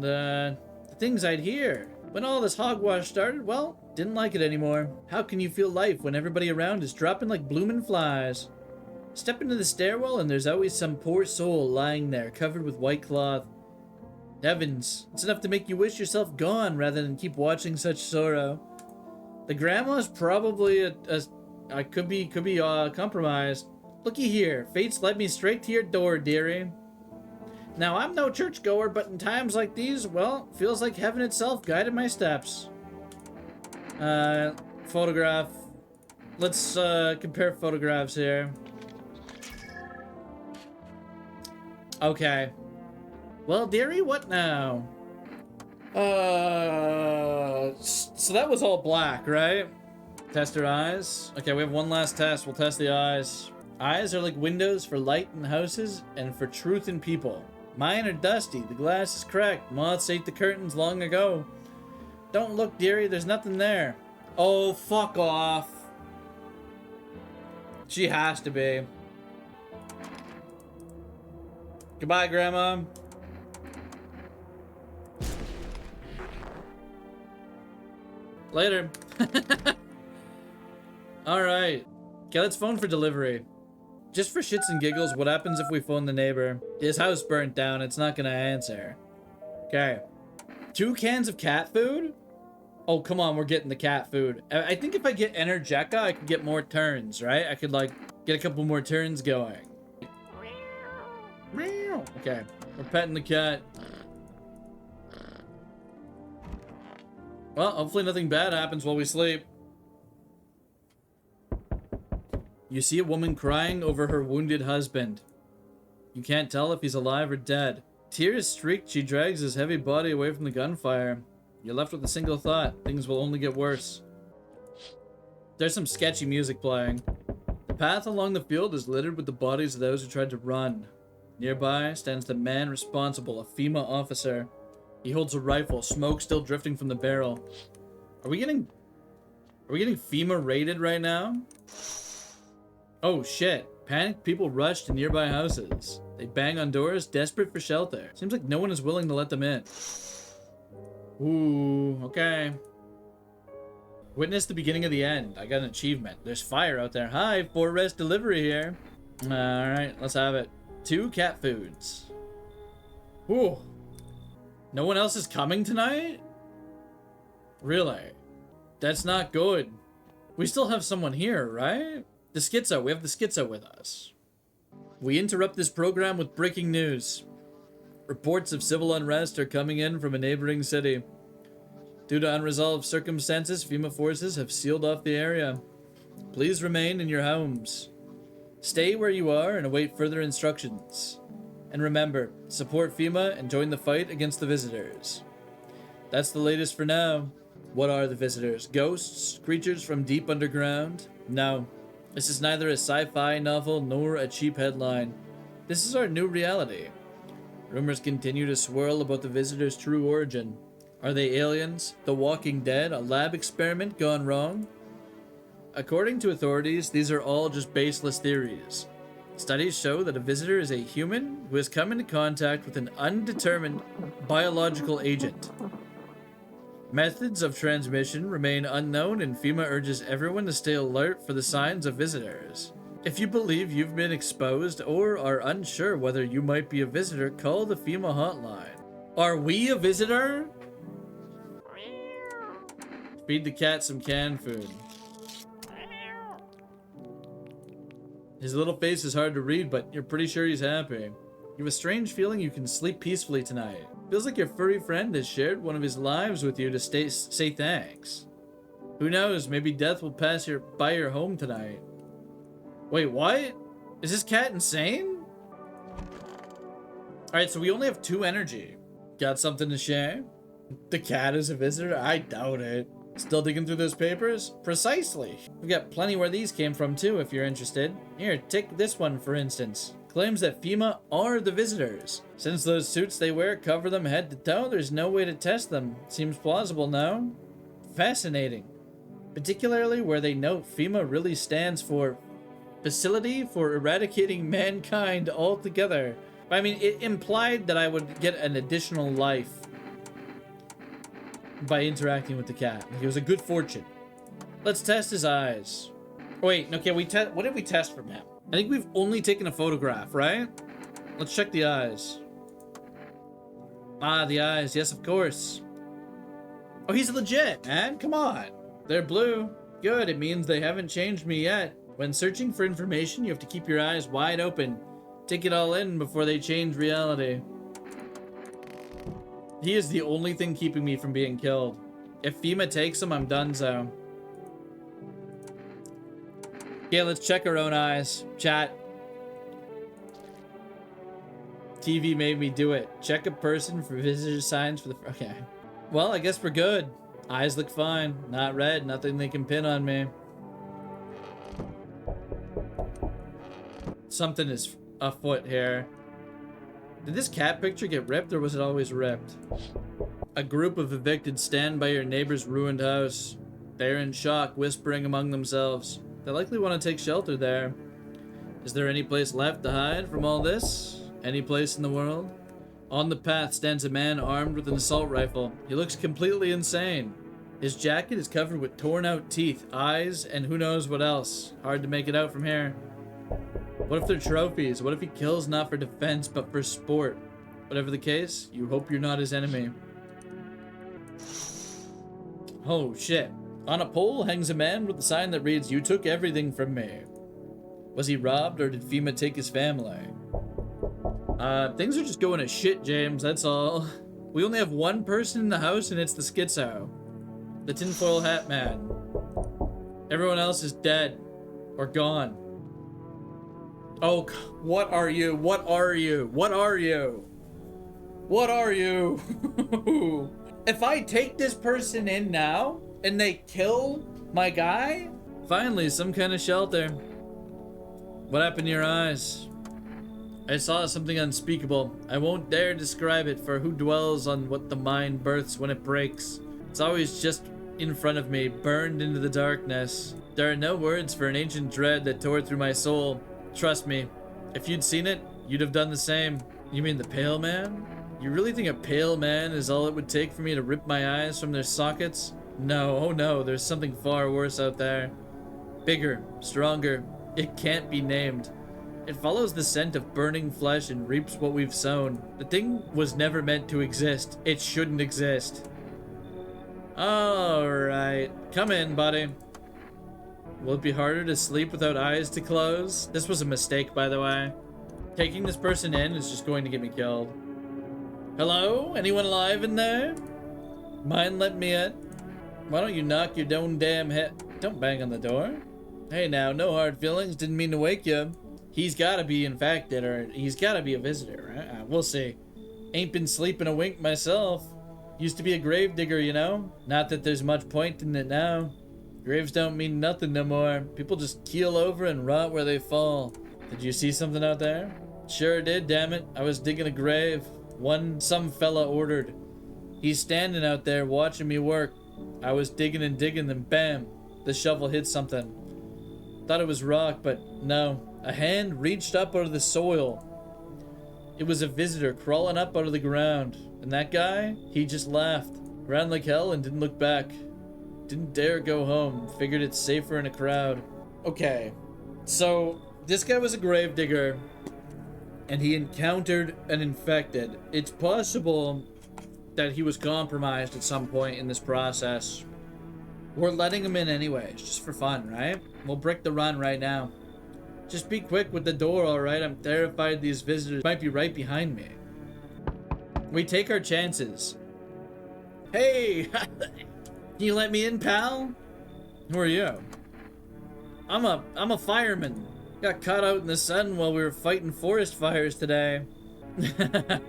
The things I'd hear. When all this hogwash started, well, didn't like it anymore. How can you feel life when everybody around is dropping like bloomin' flies? Step into the stairwell and there's always some poor soul lying there, covered with white cloth. Heavens, it's enough to make you wish yourself gone rather than keep watching such sorrow. The grandma's probably could be compromised. Looky here, fate's led me straight to your door, dearie. Now, I'm no churchgoer, but in times like these, well, feels like heaven itself guided my steps. Photograph. Let's compare photographs here. Okay. Well, dearie, what now? So that was all black, right? Test her eyes. Okay, we have one last test. We'll test the eyes. Eyes are like windows for light in houses and for truth in people. Mine are dusty. The glass is cracked. Moths ate the curtains long ago. Don't look, dearie. There's nothing there. Oh, fuck off. She has to be. Goodbye, Grandma. Later. Alright. Okay, let's phone for delivery. Just for shits and giggles, what happens if we phone the neighbor? His house burnt down, it's not gonna answer. Okay. 2 cans of cat food? Oh, come on, we're getting the cat food. I think if I get Energeca, I could get more turns, right? I could, like, get a couple more turns going. Okay, we're petting the cat. Well, hopefully nothing bad happens while we sleep. You see a woman crying over her wounded husband. You can't tell if he's alive or dead. Tears streaked, she drags his heavy body away from the gunfire. You're left with a single thought. Things will only get worse. There's some sketchy music playing. The path along the field is littered with the bodies of those who tried to run. Nearby stands the man responsible, a FEMA officer. He holds a rifle, smoke still drifting from the barrel. Are we getting FEMA raided right now? Oh shit. Panicked people rush to nearby houses. They bang on doors, desperate for shelter. Seems like no one is willing to let them in. Ooh, okay. Witness the beginning of the end. I got an achievement. There's fire out there. Hi, 4 rest delivery here. Alright, let's have it. 2 cat foods. Ooh. No one else is coming tonight? Really? That's not good. We still have someone here, right? The schizo. We have the schizo with us. We interrupt this program with breaking news. Reports of civil unrest are coming in from a neighboring city. Due to unresolved circumstances, FEMA forces have sealed off the area. Please remain in your homes. Stay where you are and await further instructions. And remember, support FEMA and join the fight against the visitors. That's the latest for now. What are the visitors? Ghosts? Creatures from deep underground? No. This is neither a sci-fi novel nor a cheap headline. This is our new reality. Rumors continue to swirl about the visitors' true origin. Are they aliens? The Walking Dead? A lab experiment gone wrong? According to authorities, these are all just baseless theories. Studies show that a visitor is a human who has come into contact with an undetermined biological agent. Methods of transmission remain unknown, and FEMA urges everyone to stay alert for the signs of visitors. If you believe you've been exposed or are unsure whether you might be a visitor, call the FEMA hotline. Are we a visitor? Feed the cat some canned food. His little face is hard to read, but you're pretty sure he's happy. You have a strange feeling you can sleep peacefully tonight. Feels like your furry friend has shared one of his lives with you to say thanks. Who knows, maybe death will pass by your home tonight. Wait, what? Is this cat insane? Alright, so we only have 2 energy. Got something to share? The cat is a visitor? I doubt it. Still digging through those papers? Precisely. We've got plenty where these came from too, if you're interested. Here, take this one for instance. Claims that FEMA are the visitors. Since those suits they wear cover them head to toe, there's no way to test them. Seems plausible, no? Fascinating. Particularly where they note FEMA really stands for Facility for Eradicating Mankind Altogether. I mean, it implied that I would get an additional life by interacting with the cat. It was a good fortune. Let's test his eyes. Wait, okay, what did we test from him? I think we've only taken a photograph, right? Let's check the eyes. Ah, the eyes. Yes, of course. Oh, he's legit, man. Come on. They're blue. Good. It means they haven't changed me yet. When searching for information, you have to keep your eyes wide open. Take it all in before they change reality. He is the only thing keeping me from being killed. If FEMA takes them, I'm done, so. Yeah, let's check our own eyes. Chat. TV made me do it. Check a person for visitor signs for the... Okay. Well, I guess we're good. Eyes look fine. Not red. Nothing they can pin on me. Something is afoot here. Did this cat picture get ripped, or was it always ripped? A group of evicted stand by your neighbor's ruined house. They're in shock, whispering among themselves. They likely want to take shelter there. Is there any place left to hide from all this? Any place in the world? On the path stands a man armed with an assault rifle. He looks completely insane. His jacket is covered with torn out teeth, eyes, and who knows what else. Hard to make it out from here. What if they're trophies? What if he kills not for defense but for sport? Whatever the case, you hope you're not his enemy. Oh shit. On a pole hangs a man with a sign that reads, "You took everything from me." Was he robbed, or did FEMA take his family? Things are just going to shit, James, that's all. We only have one person in the house, and it's the schizo. The tinfoil hat man. Everyone else is dead. Or gone. Oh, what are you? What are you? What are you? What are you? If I take this person in now, and they kill my guy? Finally, some kind of shelter. What happened to your eyes? I saw something unspeakable. I won't dare describe it, for who dwells on what the mind births when it breaks? It's always just in front of me, burned into the darkness. There are no words for an ancient dread that tore through my soul. Trust me, if you'd seen it, you'd have done the same. You mean the pale man? You really think a pale man is all it would take for me to rip my eyes from their sockets? No, oh no, there's something far worse out there. Bigger, stronger, it can't be named. It follows the scent of burning flesh and reaps what we've sown. The thing was never meant to exist. It shouldn't exist. Alright, come in, buddy. Will it be harder to sleep without eyes to close? This was a mistake, by the way. Taking this person in is just going to get me killed. Hello? Anyone alive in there? Mind letting me in? Why don't you knock your own damn head? Don't bang on the door. Hey now, no hard feelings. Didn't mean to wake you. He's gotta be infected, or he's gotta be a visitor, right? We'll see. Ain't been sleeping a wink myself. Used to be a grave digger, you know? Not that there's much point in it now. Graves don't mean nothing no more. People just keel over and rot where they fall. Did you see something out there? Sure did, damn it. I was digging a grave. One some fella ordered. He's standing out there watching me work. I was digging and digging, then bam, the shovel hit something. Thought it was rock, but no. A hand reached up out of the soil. It was a visitor crawling up out of the ground. And that guy, he just laughed. Ran like hell and didn't look back. Didn't dare go home. Figured it's safer in a crowd. Okay, so this guy was a gravedigger. And he encountered an infected. It's possible that he was compromised at some point in this process. We're letting him in anyways, just for fun, right? We'll brick the run right now. Just be quick with the door, alright? I'm terrified these visitors might be right behind me. We take our chances. Hey! Can you let me in, pal? Who are you? I'm a fireman. Got caught out in the sun while we were fighting forest fires today. The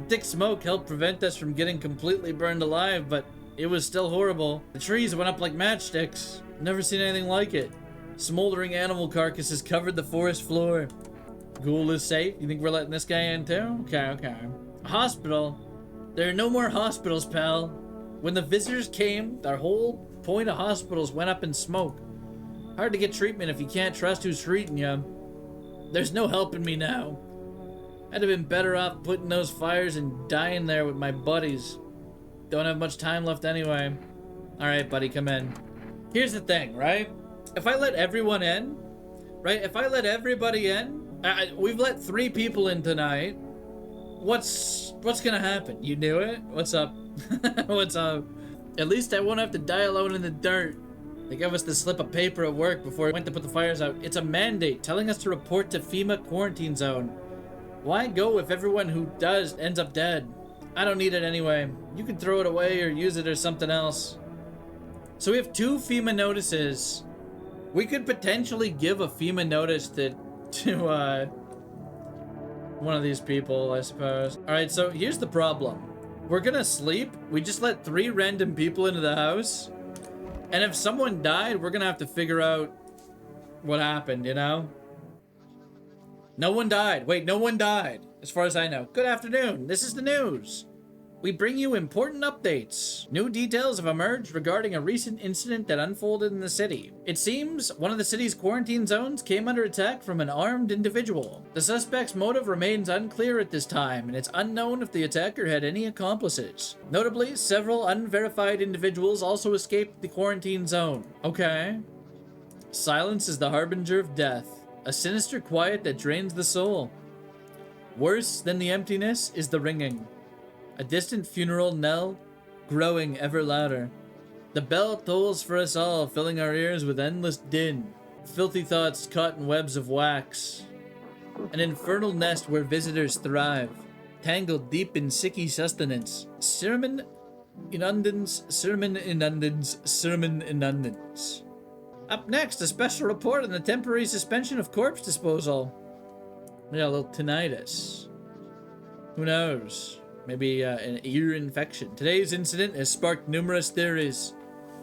thick smoke helped prevent us from getting completely burned alive, but it was still horrible. The trees went up like matchsticks. Never seen anything like it. Smoldering animal carcasses covered the forest floor. Ghoul is safe? You think we're letting this guy in too? Okay. A hospital? There are no more hospitals, pal. When the visitors came, the whole point of hospitals went up in smoke. Hard to get treatment if you can't trust who's treating you. There's no helping me now. I'd have been better off putting those fires and dying there with my buddies. Don't have much time left anyway. Alright, buddy, come in. Here's the thing, right? If I let everyone in, right? If I let everybody in, we've let 3 people in tonight. What's gonna happen? You knew it? What's up? What's up? At least I won't have to die alone in the dirt. They gave us the slip of paper at work before we went to put the fires out. It's a mandate telling us to report to FEMA quarantine zone. Why go if everyone who does ends up dead? I don't need it anyway. You can throw it away or use it or something else. So we have 2 FEMA notices. We could potentially give a FEMA notice to one of these people, I suppose. All right, so here's the problem. We're gonna sleep. We just let 3 random people into the house. And if someone died, we're gonna have to figure out what happened, you know? No one died. Wait, no one died, as far as I know. Good afternoon. This is the news. We bring you important updates. New details have emerged regarding a recent incident that unfolded in the city. It seems one of the city's quarantine zones came under attack from an armed individual. The suspect's motive remains unclear at this time, and it's unknown if the attacker had any accomplices. Notably, several unverified individuals also escaped the quarantine zone. Okay. Silence is the harbinger of death, a sinister quiet that drains the soul. Worse than the emptiness is the ringing. A distant funeral knell, growing ever louder. The bell tolls for us all, filling our ears with endless din. Filthy thoughts caught in webs of wax. An infernal nest where visitors thrive, tangled deep in sicky sustenance. Sermon inundans, sermon inundans, sermon inundans. Up next, a special report on the temporary suspension of corpse disposal. We got a little tinnitus. Who knows? Maybe an ear infection. Today's incident has sparked numerous theories.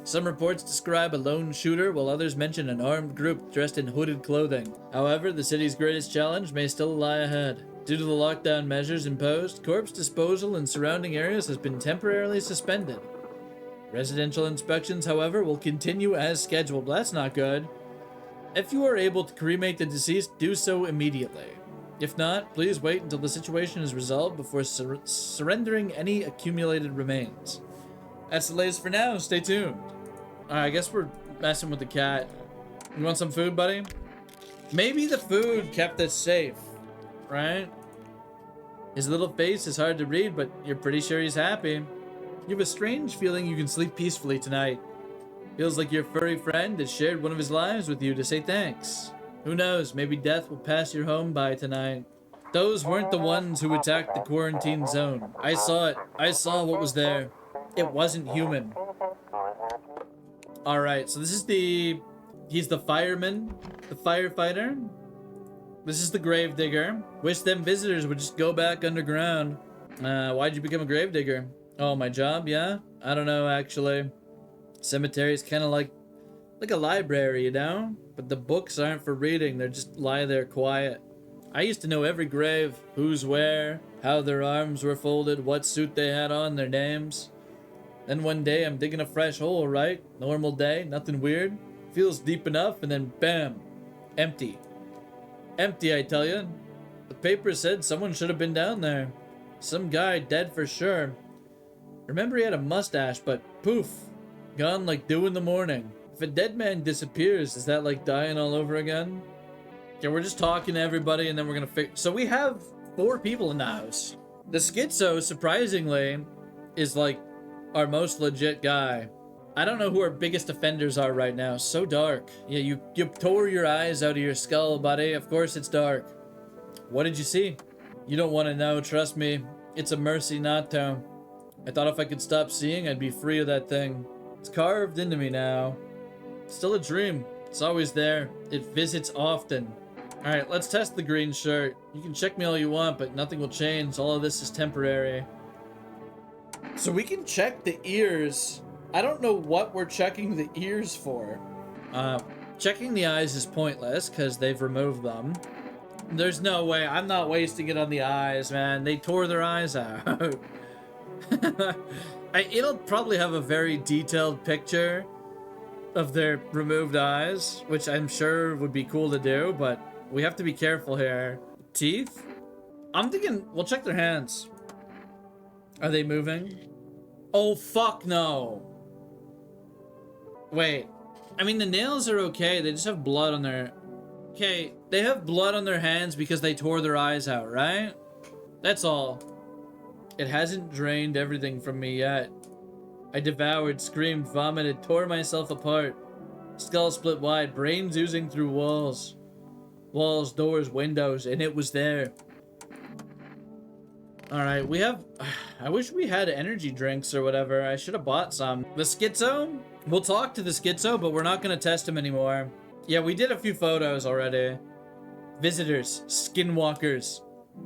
Some reports describe a lone shooter, while others mention an armed group dressed in hooded clothing. However, the city's greatest challenge may still lie ahead. Due to the lockdown measures imposed, corpse disposal in surrounding areas has been temporarily suspended. Residential inspections, however, will continue as scheduled. That's not good. If you are able to cremate the deceased, do so immediately. If not, please wait until the situation is resolved before surrendering any accumulated remains. That's the latest for now. Stay tuned. Alright, I guess we're messing with the cat. You want some food, buddy? Maybe the food kept us safe, right? His little face is hard to read, but you're pretty sure he's happy. You have a strange feeling you can sleep peacefully tonight. Feels like your furry friend has shared one of his lives with you to say thanks. Who knows, maybe death will pass your home by tonight. Those weren't the ones who attacked the quarantine zone. I saw it. I saw what was there. It wasn't human. Alright, so this is he's the fireman, the firefighter. This is the gravedigger. Wish them visitors would just go back underground. Why'd you become a gravedigger? Oh, my job, yeah? I don't know, actually. Cemetery's kind of like a library, you know? But the books aren't for reading, they just lie there quiet. I used to know every grave, who's where, how their arms were folded, what suit they had on, their names. Then one day I'm digging a fresh hole, right? Normal day, nothing weird. Feels deep enough, and then bam, empty. Empty, I tell you. The paper said someone should have been down there. Some guy dead for sure. Remember he had a mustache, but poof, gone like dew in the morning. If a dead man disappears, is that like dying all over again? Okay, we're just talking to everybody and then we're gonna fix. So we have 4 people in the house. The schizo, surprisingly, is like our most legit guy. I don't know who our biggest offenders are right now. So dark. Yeah, you tore your eyes out of your skull, buddy. Of course it's dark. What did you see? You don't want to know, trust me. It's a mercy not to. I thought if I could stop seeing, I'd be free of that thing. It's carved into me now. Still a dream. It's always there. It visits often. Alright, let's test the green shirt. You can check me all you want, but nothing will change. All of this is temporary. So we can check the ears. I don't know what we're checking the ears for. Checking the eyes is pointless, because they've removed them. There's no way. I'm not wasting it on the eyes, man. They tore their eyes out. It'll probably have a very detailed picture of their removed eyes, which I'm sure would be cool to do, but we have to be careful here. Teeth? I'm thinking we'll check their hands. Are they moving? Oh, fuck no. Wait. I mean, the nails are okay. They just have blood on their... Okay, they have blood on their hands because they tore their eyes out, right? That's all. It hasn't drained everything from me yet. I devoured, screamed, vomited, tore myself apart. Skull split wide, brains oozing through walls. Walls, doors, windows, and it was there. Alright, we have... I wish we had energy drinks or whatever. I should have bought some. The schizo? We'll talk to the schizo, but we're not gonna test him anymore. Yeah, we did a few photos already. Visitors, skinwalkers.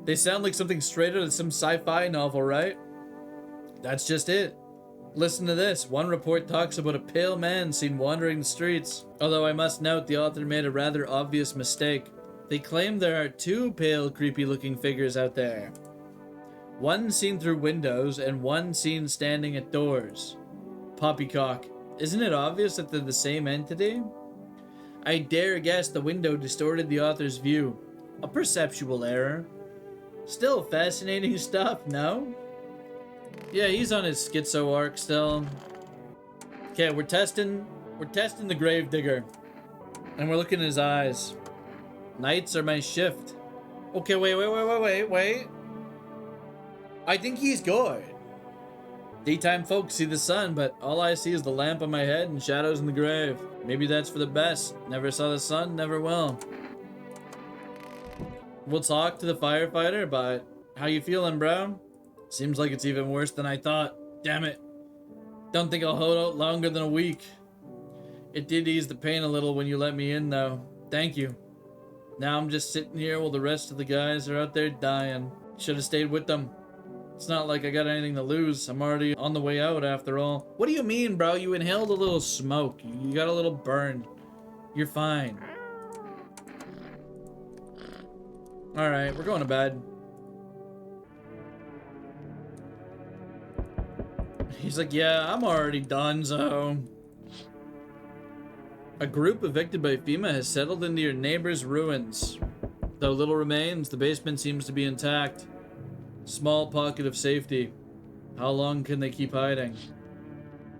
They sound like something straight out of some sci-fi novel, right? That's just it. Listen to this. One report talks about a pale man seen wandering the streets. Although I must note the author made a rather obvious mistake. They claim there are two pale, creepy-looking figures out there. One seen through windows and one seen standing at doors. Poppycock. Isn't it obvious that they're the same entity? I dare guess the window distorted the author's view. A perceptual error. Still fascinating stuff, no? Yeah, he's on his schizo arc still. Okay, we're testing the gravedigger. And we're looking at his eyes. Nights are my shift. Okay, wait. I think he's good. Daytime folks see the sun, but all I see is the lamp on my head and shadows in the grave. Maybe that's for the best. Never saw the sun, never will. We'll talk to the firefighter, but how you feeling, bro? Seems like it's even worse than I thought. Damn it. Don't think I'll hold out longer than a week. It did ease the pain a little when you let me in, though. Thank you. Now I'm just sitting here while the rest of the guys are out there dying. Should have stayed with them. It's not like I got anything to lose. I'm already on the way out after all. What do you mean, bro? You inhaled a little smoke. You got a little burn. You're fine. Alright, we're going to bed. He's like, yeah, I'm already done, so... A group evicted by FEMA has settled into your neighbor's ruins. Though little remains, the basement seems to be intact. Small pocket of safety. How long can they keep hiding?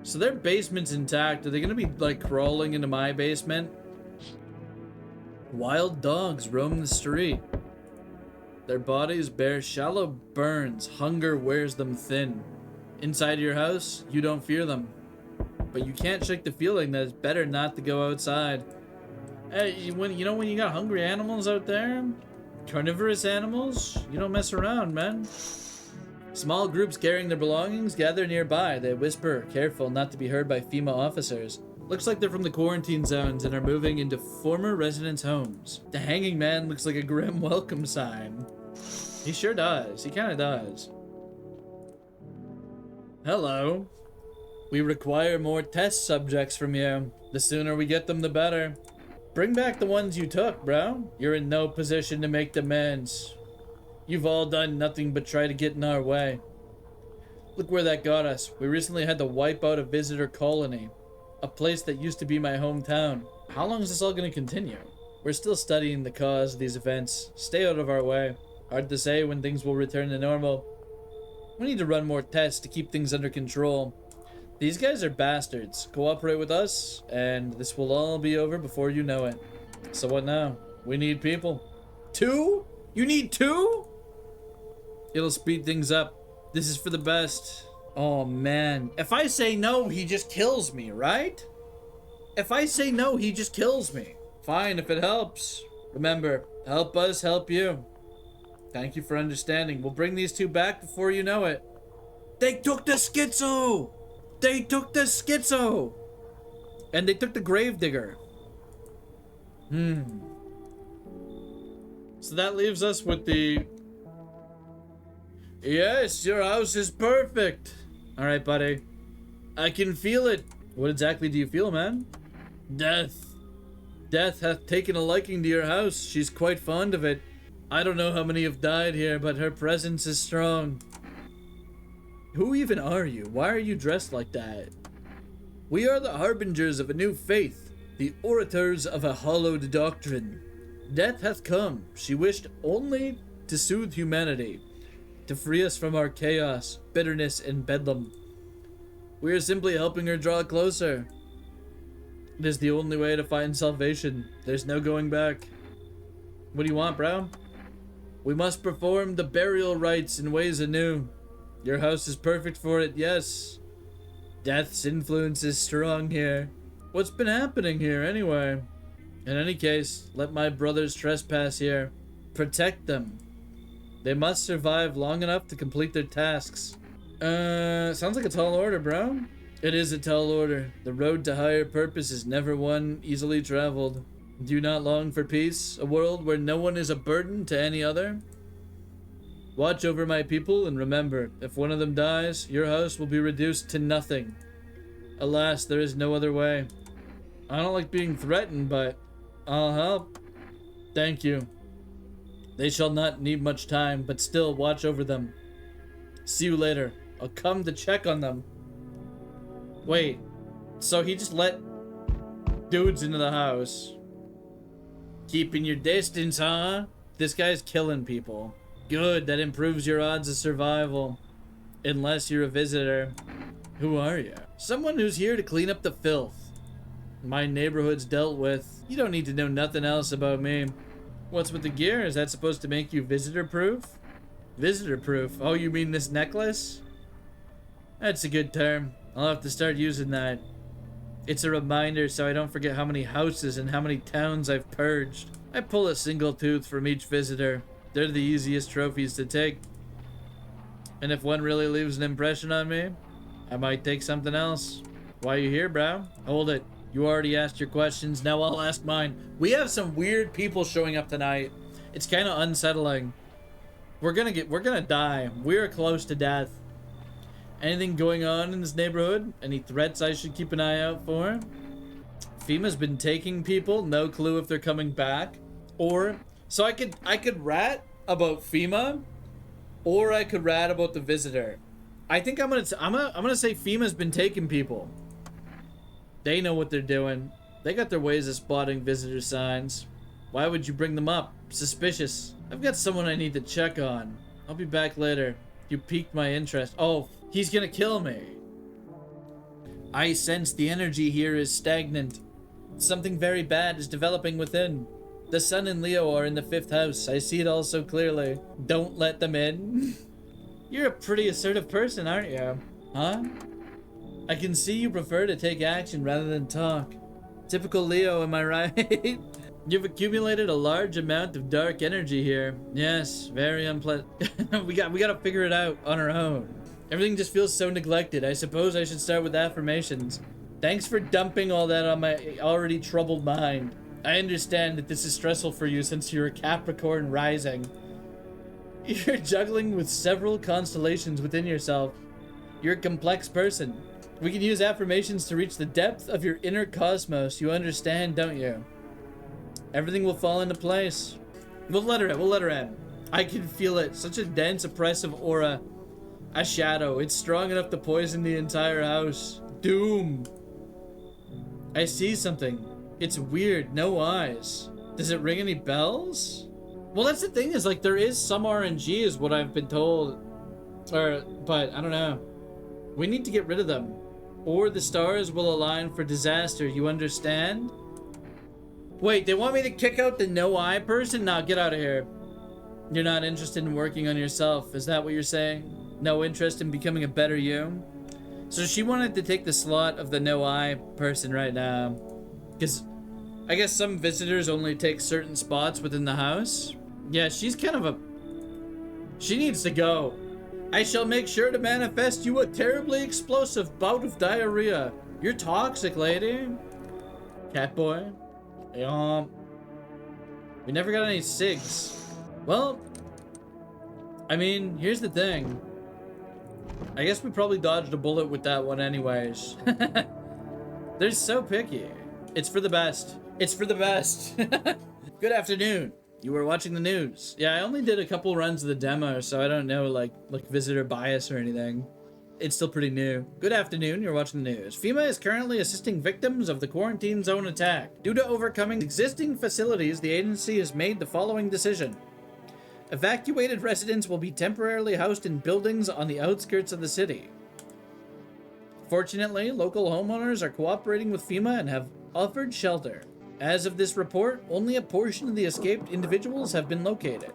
So their basement's intact. Are they gonna be, like, crawling into my basement? Wild dogs roam the street. Their bodies bear shallow burns. Hunger wears them thin. Inside your house, you don't fear them. But you can't shake the feeling that it's better not to go outside. Hey, when you got hungry animals out there? Carnivorous animals? You don't mess around, man. Small groups carrying their belongings gather nearby. They whisper, careful not to be heard by FEMA officers. Looks like they're from the quarantine zones and are moving into former residents' homes. The hanging man looks like a grim welcome sign. He sure does. He kinda does. Hello. We require more test subjects from you. The sooner we get them, the better. Bring back the ones you took, bro. You're in no position to make demands. You've all done nothing but try to get in our way. Look where that got us. We recently had to wipe out a visitor colony. A place that used to be my hometown. How long is this all going to continue? We're still studying the cause of these events. Stay out of our way. Hard to say when things will return to normal. We need to run more tests to keep things under control. These guys are bastards. Cooperate with us, and this will all be over before you know it. So what now? We need people. 2? You need 2? It'll speed things up. This is for the best. Oh man. If I say no, he just kills me, right? If I say no, he just kills me. Fine, if it helps. Remember, help us, help you. Thank you for understanding. We'll bring these 2 back before you know it. They took the schizo! They took the schizo! And they took the gravedigger. So that leaves us with the... Yes, your house is perfect. Alright, buddy. I can feel it. What exactly do you feel, man? Death. Death hath taken a liking to your house. She's quite fond of it. I don't know how many have died here, but her presence is strong. Who even are you? Why are you dressed like that? We are the harbingers of a new faith, the orators of a hallowed doctrine. Death hath come. She wished only to soothe humanity, to free us from our chaos, bitterness, and bedlam. We are simply helping her draw closer. It is the only way to find salvation. There's no going back. What do you want, bro? We must perform the burial rites in ways anew. Your house is perfect for it, yes. Death's influence is strong here. What's been happening here, anyway? In any case, let my brothers trespass here. Protect them. They must survive long enough to complete their tasks. Sounds like a tall order, bro. It is a tall order. The road to higher purpose is never one easily traveled. Do you not long for peace? A world where no one is a burden to any other? Watch over my people and remember, if one of them dies, your house will be reduced to nothing. Alas, there is no other way. I don't like being threatened, but I'll help. Thank you. They shall not need much time, but still watch over them. See you later. I'll come to check on them. Wait, so he just let dudes into the house. Keeping your distance, huh? This guy's killing people. Good, that improves your odds of survival. Unless you're a visitor. Who are you? Someone who's here to clean up the filth. My neighborhood's dealt with. You don't need to know nothing else about me. What's with the gear? Is that supposed to make you visitor-proof? Visitor-proof? Oh, you mean this necklace? That's a good term. I'll have to start using that. It's a reminder so I don't forget how many houses and how many towns I've purged. I pull a single tooth from each visitor. They're the easiest trophies to take. And if one really leaves an impression on me, I might take something else. Why you here, bro? Hold it. You already asked your questions, now I'll ask mine. We have some weird people showing up tonight. It's kind of unsettling. We're gonna die. We're close to death. Anything going on in this neighborhood? Any threats I should keep an eye out for? FEMA's been taking people, no clue if they're coming back. Or, so I could rat about FEMA, or I could rat about the visitor. I think I'm gonna say FEMA's been taking people. They know what they're doing. They got their ways of spotting visitor signs. Why would you bring them up? Suspicious. I've got someone I need to check on. I'll be back later. You piqued my interest. Oh, he's gonna kill me. I sense the energy here is stagnant. Something very bad is developing within. The sun and Leo are in the 5th house. I see it all so clearly. Don't let them in. You're a pretty assertive person, aren't you? Huh? I can see you prefer to take action rather than talk. Typical Leo, am I right? You've accumulated a large amount of dark energy here. Yes, very unpleasant. we gotta figure it out on our own. Everything just feels so neglected. I suppose I should start with affirmations. Thanks for dumping all that on my already troubled mind. I understand that this is stressful for you since you're a Capricorn rising. You're juggling with several constellations within yourself. You're a complex person. We can use affirmations to reach the depth of your inner cosmos. You understand, don't you? Everything will fall into place. We'll let her in. I can feel it. Such a dense, oppressive aura. A shadow. It's strong enough to poison the entire house. Doom. I see something. It's weird. No eyes. Does it ring any bells? Well, that's the thing is, like, there is some RNG is what I've been told. But, I don't know. We need to get rid of them. Or the stars will align for disaster. You understand? Wait, they want me to kick out the no-eye person? Nah, get out of here. You're not interested in working on yourself. Is that what you're saying? No interest in becoming a better you? So she wanted to take the slot of the no-eye person right now. Because I guess some visitors only take certain spots within the house. Yeah, she's kind of a... She needs to go. I shall make sure to manifest you a terribly explosive bout of diarrhea. You're toxic, lady. Catboy. We never got any cigs. Well, I mean, here's the thing. I guess we probably dodged a bullet with that one anyways. They're so picky. It's for the best. It's for the best. Good afternoon. You were watching the news. Yeah, I only did a couple runs of the demo, so I don't know like visitor bias or anything. It's still pretty new. Good afternoon, you're watching the news. FEMA is currently assisting victims of the quarantine zone attack. Due to overcoming existing facilities, the agency has made the following decision. Evacuated residents will be temporarily housed in buildings on the outskirts of the city. Fortunately, local homeowners are cooperating with FEMA and have offered shelter. As of this report, only a portion of the escaped individuals have been located.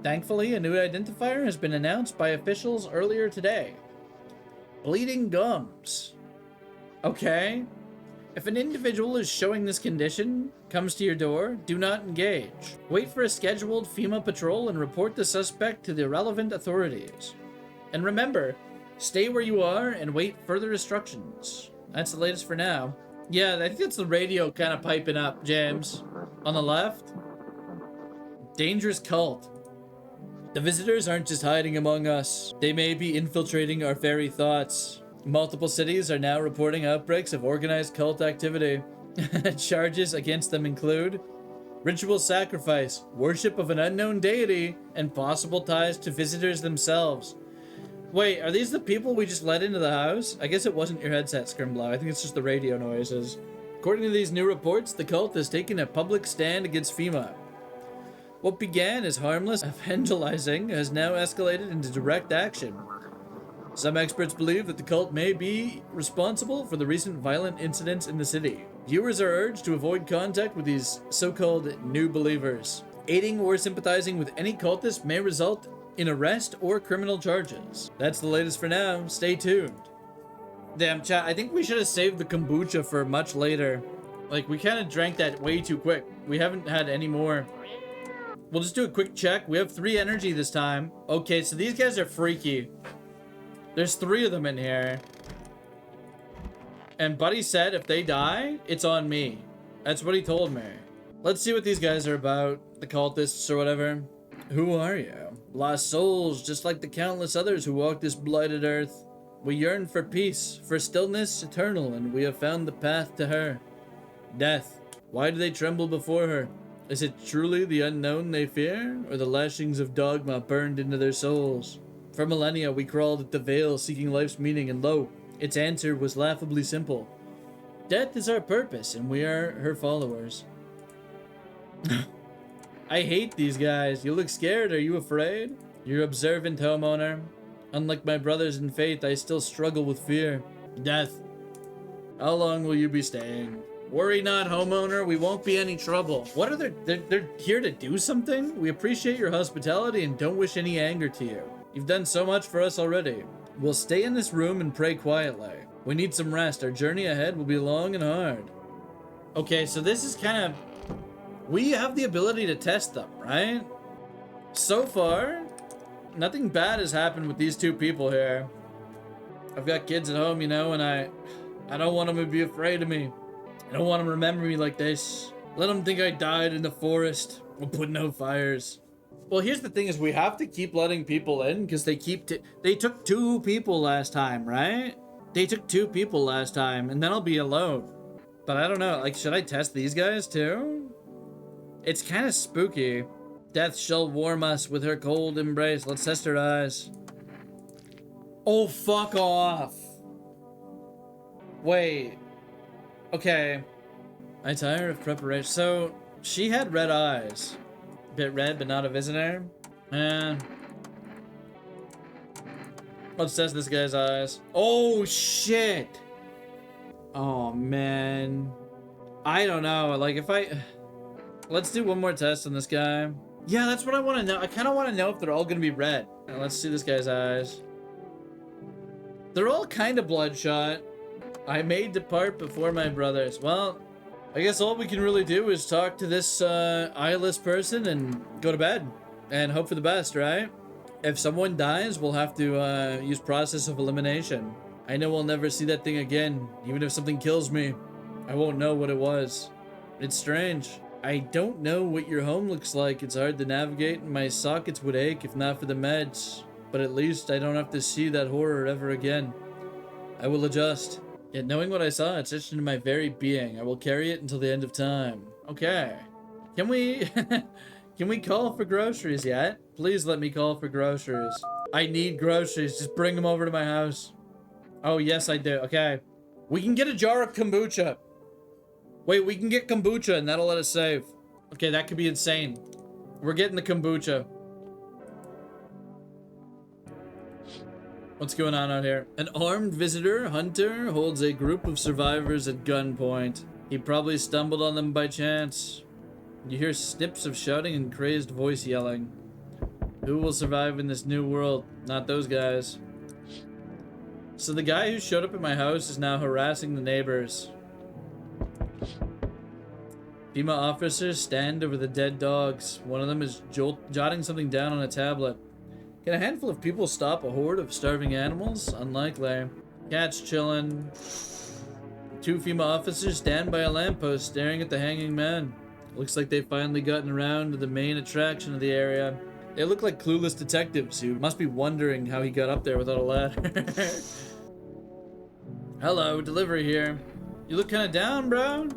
Thankfully, a new identifier has been announced by officials earlier today. Bleeding gums. Okay. If an individual is showing this condition, comes to your door, do not engage. Wait for a scheduled FEMA patrol and report the suspect to the relevant authorities. And remember, Stay where you are and wait further instructions. That's the latest for now. Yeah, I think that's the radio kind of piping up, James. On the left. Dangerous cult. The visitors aren't just hiding among us. They may be infiltrating our very thoughts. Multiple cities are now reporting outbreaks of organized cult activity. Charges against them include ritual sacrifice, worship of an unknown deity, and possible ties to visitors themselves. Wait, are these the people we just let into the house? I guess it wasn't your headset, Scrimblow. I think it's just the radio noises. According to these new reports, the cult has taken a public stand against FEMA. What began as harmless evangelizing has now escalated into direct action. Some experts believe that the cult may be responsible for the recent violent incidents in the city. Viewers are urged to avoid contact with these so-called new believers. Aiding or sympathizing with any cultist may result in arrest or criminal charges. That's the latest for now. Stay tuned. Damn, chat, I think we should have saved the kombucha for much later. Like, we kind of drank that way too quick. We haven't had any more. We'll just do a quick check. We have 3 energy this time. Okay, so these guys are freaky. There's 3 of them in here. And Buddy said if they die, it's on me. That's what he told me. Let's see what these guys are about. The cultists or whatever. Who are you? Lost souls, just like the countless others who walk this blighted earth. We yearn for peace, for stillness eternal, and we have found the path to her. Death. Why do they tremble before her? Is it truly the unknown they fear, or the lashings of dogma burned into their souls? For millennia we crawled at the veil seeking life's meaning, and lo, its answer was laughably simple. Death is our purpose, and we are her followers. I hate these guys. You look scared. Are you afraid? You're observant, homeowner. Unlike my brothers in faith, I still struggle with fear. Death. How long will you be staying? Worry not, homeowner. We won't be any trouble. What are they're here to do something? We appreciate your hospitality and don't wish any anger to you. You've done so much for us already. We'll stay in this room and pray quietly. We need some rest. Our journey ahead will be long and hard. Okay, so this is kind of... We have the ability to test them, right? So far, nothing bad has happened with these 2 people here. I've got kids at home, you know, and I don't want them to be afraid of me. I don't want them to remember me like this. Let them think I died in the forest. We'll put no fires. Well, here's the thing is we have to keep letting people in because they took 2 people last time, right? They took 2 people last time, and then I'll be alone. But I don't know, like, should I test these guys too? It's kind of spooky. Death shall warm us with her cold embrace. Let's test her eyes. Oh, fuck off. Wait. Okay. I tire of preparation. So, she had red eyes. Bit red, but not a visitor. Let's test this guy's eyes. Oh, shit. Oh, man. I don't know. Like, if I... Let's do one more test on this guy. Yeah, that's what I want to know. I kind of want to know if they're all going to be red. Now, let's see this guy's eyes. They're all kind of bloodshot. I may depart before my brothers. Well, I guess all we can really do is talk to this eyeless person and go to bed. And hope for the best, right? If someone dies, we'll have to use process of elimination. I know we'll never see that thing again. Even if something kills me, I won't know what it was. It's strange. I don't know what your home looks like. It's hard to navigate and my sockets would ache if not for the meds. But at least I don't have to see that horror ever again. I will adjust. Yet knowing what I saw, it's etched into my very being. I will carry it until the end of time. Okay. Can we... Can we call for groceries yet? Please let me call for groceries. I need groceries. Just bring them over to my house. Oh, yes, I do. Okay. We can get a jar of kombucha. Wait, we can get kombucha and that'll let us save. Okay, that could be insane. We're getting the kombucha. What's going on out here? An armed visitor, Hunter, holds a group of survivors at gunpoint. He probably stumbled on them by chance. You hear snips of shouting and crazed voice yelling. Who will survive in this new world? Not those guys. So the guy who showed up at my house is now harassing the neighbors. FEMA officers stand over the dead dogs. One of them is jotting something down on a tablet. Can a handful of people stop a horde of starving animals? Unlikely. Cats chilling. 2 FEMA officers stand by a lamppost staring at the hanging man. Looks like they've finally gotten around to the main attraction of the area. They look like clueless detectives who must be wondering how he got up there without a ladder. Hello, delivery here. You look kinda down, bro.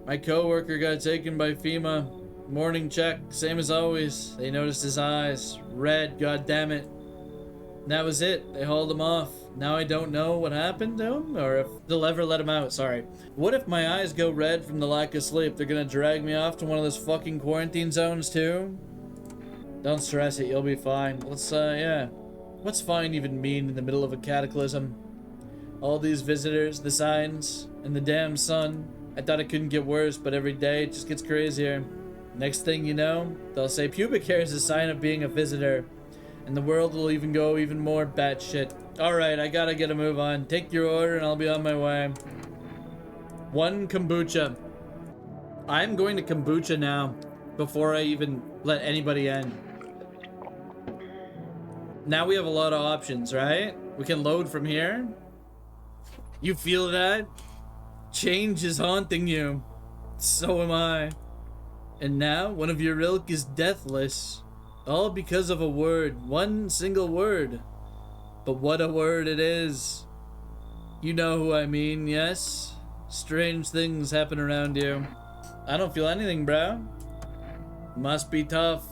My coworker got taken by FEMA. Morning check, same as always. They noticed his eyes. Red, goddammit. That was it. They hauled him off. Now I don't know what happened to him, or if they'll ever let him out, sorry. What if my eyes go red from the lack of sleep? They're gonna drag me off to one of those fucking quarantine zones too? Don't stress it, you'll be fine. Let's, yeah. What's fine even mean in the middle of a cataclysm? All these visitors, the signs, and the damn sun. I thought it couldn't get worse, but every day it just gets crazier. Next thing you know, they'll say pubic hair is a sign of being a visitor. And the world will even go even more batshit. Alright, I gotta get a move on. Take your order and I'll be on my way. 1 kombucha. I'm going to kombucha now, before I even let anybody in. Now we have a lot of options, right? We can load from here. You feel that? Change is haunting you. So am I. And now, one of your ilk is deathless. All because of a word. One single word. But what a word it is. You know who I mean, yes? Strange things happen around you. I don't feel anything, bro. Must be tough.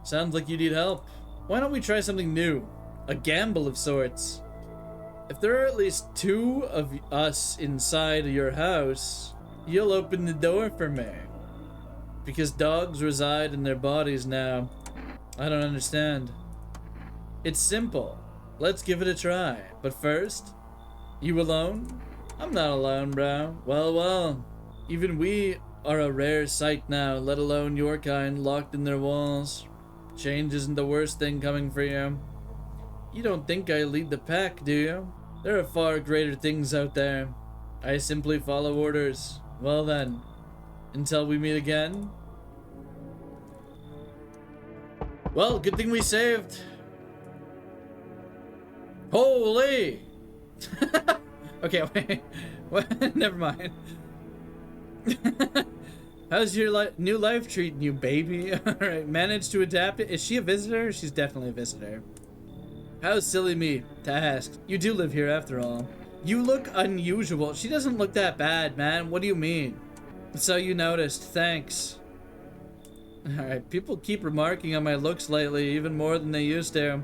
Sounds like you need help. Why don't we try something new? A gamble of sorts. If there are at least 2 of us inside your house, you'll open the door for me. Because dogs reside in their bodies now. I don't understand. It's simple. Let's give it a try. But first, you alone? I'm not alone, bro. Well, well. Even we are a rare sight now, let alone your kind locked in their walls. Change isn't the worst thing coming for you. You don't think I lead the pack, do you? There are far greater things out there. I simply follow orders. Well then, until we meet again. Well, good thing we saved. Holy! Okay, wait. What? Never mind. How's your new life treating you, baby? Alright, managed to adapt it. Is she a visitor? She's definitely a visitor. How silly me to ask. You do live here after all. You look unusual. She doesn't look that bad, man. What do you mean? So you noticed. Thanks. Alright, people keep remarking on my looks lately, even more than they used to.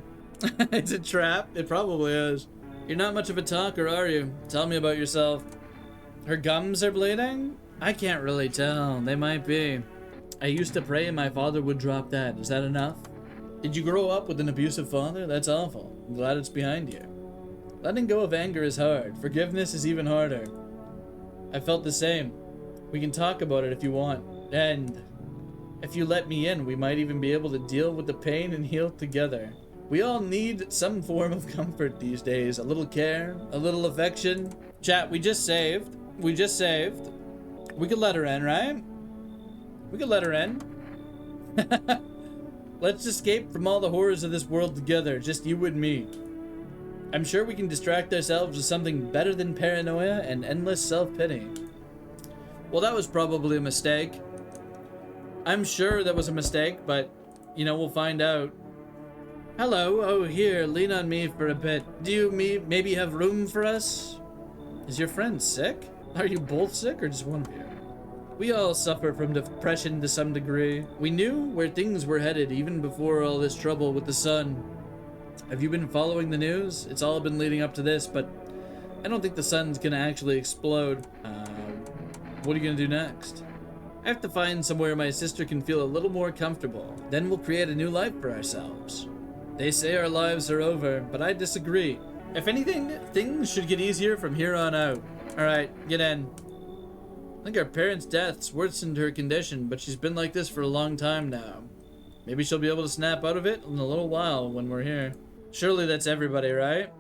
It's a trap. It probably is. You're not much of a talker, are you? Tell me about yourself. Her gums are bleeding? I can't really tell. They might be. I used to pray my father would drop that. Is that enough? Did you grow up with an abusive father? That's awful. I'm glad it's behind you. Letting go of anger is hard. Forgiveness is even harder. I felt the same. We can talk about it if you want. And if you let me in, we might even be able to deal with the pain and heal together. We all need some form of comfort these days. A little care, a little affection. Chat, we just saved. We just saved. We could let her in, right? We could let her in. Let's escape from all the horrors of this world together, just you and me. I'm sure we can distract ourselves with something better than paranoia and endless self-pity. Well, that was probably a mistake. I'm sure that was a mistake, but, you know, we'll find out. Hello, oh here, lean on me for a bit. Do you maybe have room for us? Is your friend sick? Are you both sick or just one of you? We all suffer from depression to some degree. We knew where things were headed even before all this trouble with the sun. Have you been following the news? It's all been leading up to this, but I don't think the sun's gonna actually explode. What are you gonna do next? I have to find somewhere my sister can feel a little more comfortable. Then we'll create a new life for ourselves. They say our lives are over, but I disagree. If anything, things should get easier from here on out. Alright, get in. I think our parents' deaths worsened her condition, but she's been like this for a long time now. Maybe she'll be able to snap out of it in a little while when we're here. Surely that's everybody, right?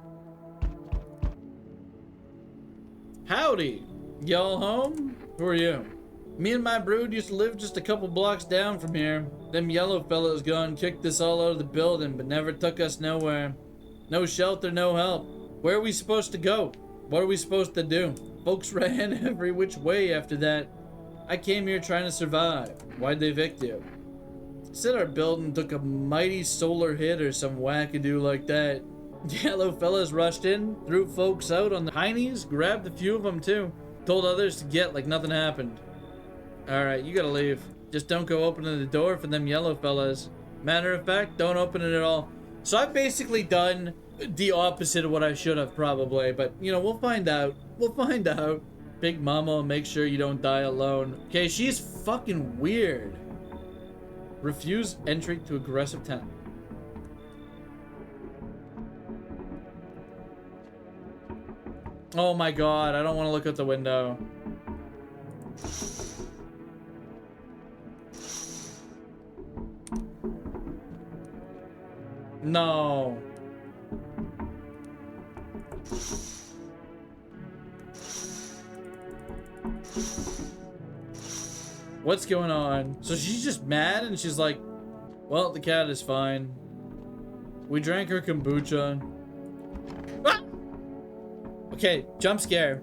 Howdy! Y'all home? Who are you? Me and my brood used to live just a couple blocks down from here. Them yellow fellas gone kicked us all out of the building, but never took us nowhere. No shelter, no help. Where are we supposed to go? What are we supposed to do? Folks ran every which way after that. I came here trying to survive. Why'd they evict you? Said our building took a mighty solar hit or some wackadoo like that. Yellow fellas rushed in, threw folks out on the heinies, grabbed a few of them too. Told others to get like nothing happened. Alright, you gotta leave. Just don't go opening the door for them yellow fellas. Matter of fact, don't open it at all. So I've basically done the opposite of what I should have probably, but you know, we'll find out. We'll find out. Big Mama, make sure you don't die alone. Okay, she's fucking weird. Refuse entry to aggressive tenant. Oh my god, I don't want to look out the window. No. What's going on? So she's just mad and she's like, well, the cat is fine. We drank her kombucha. Ah! Okay, jump scare.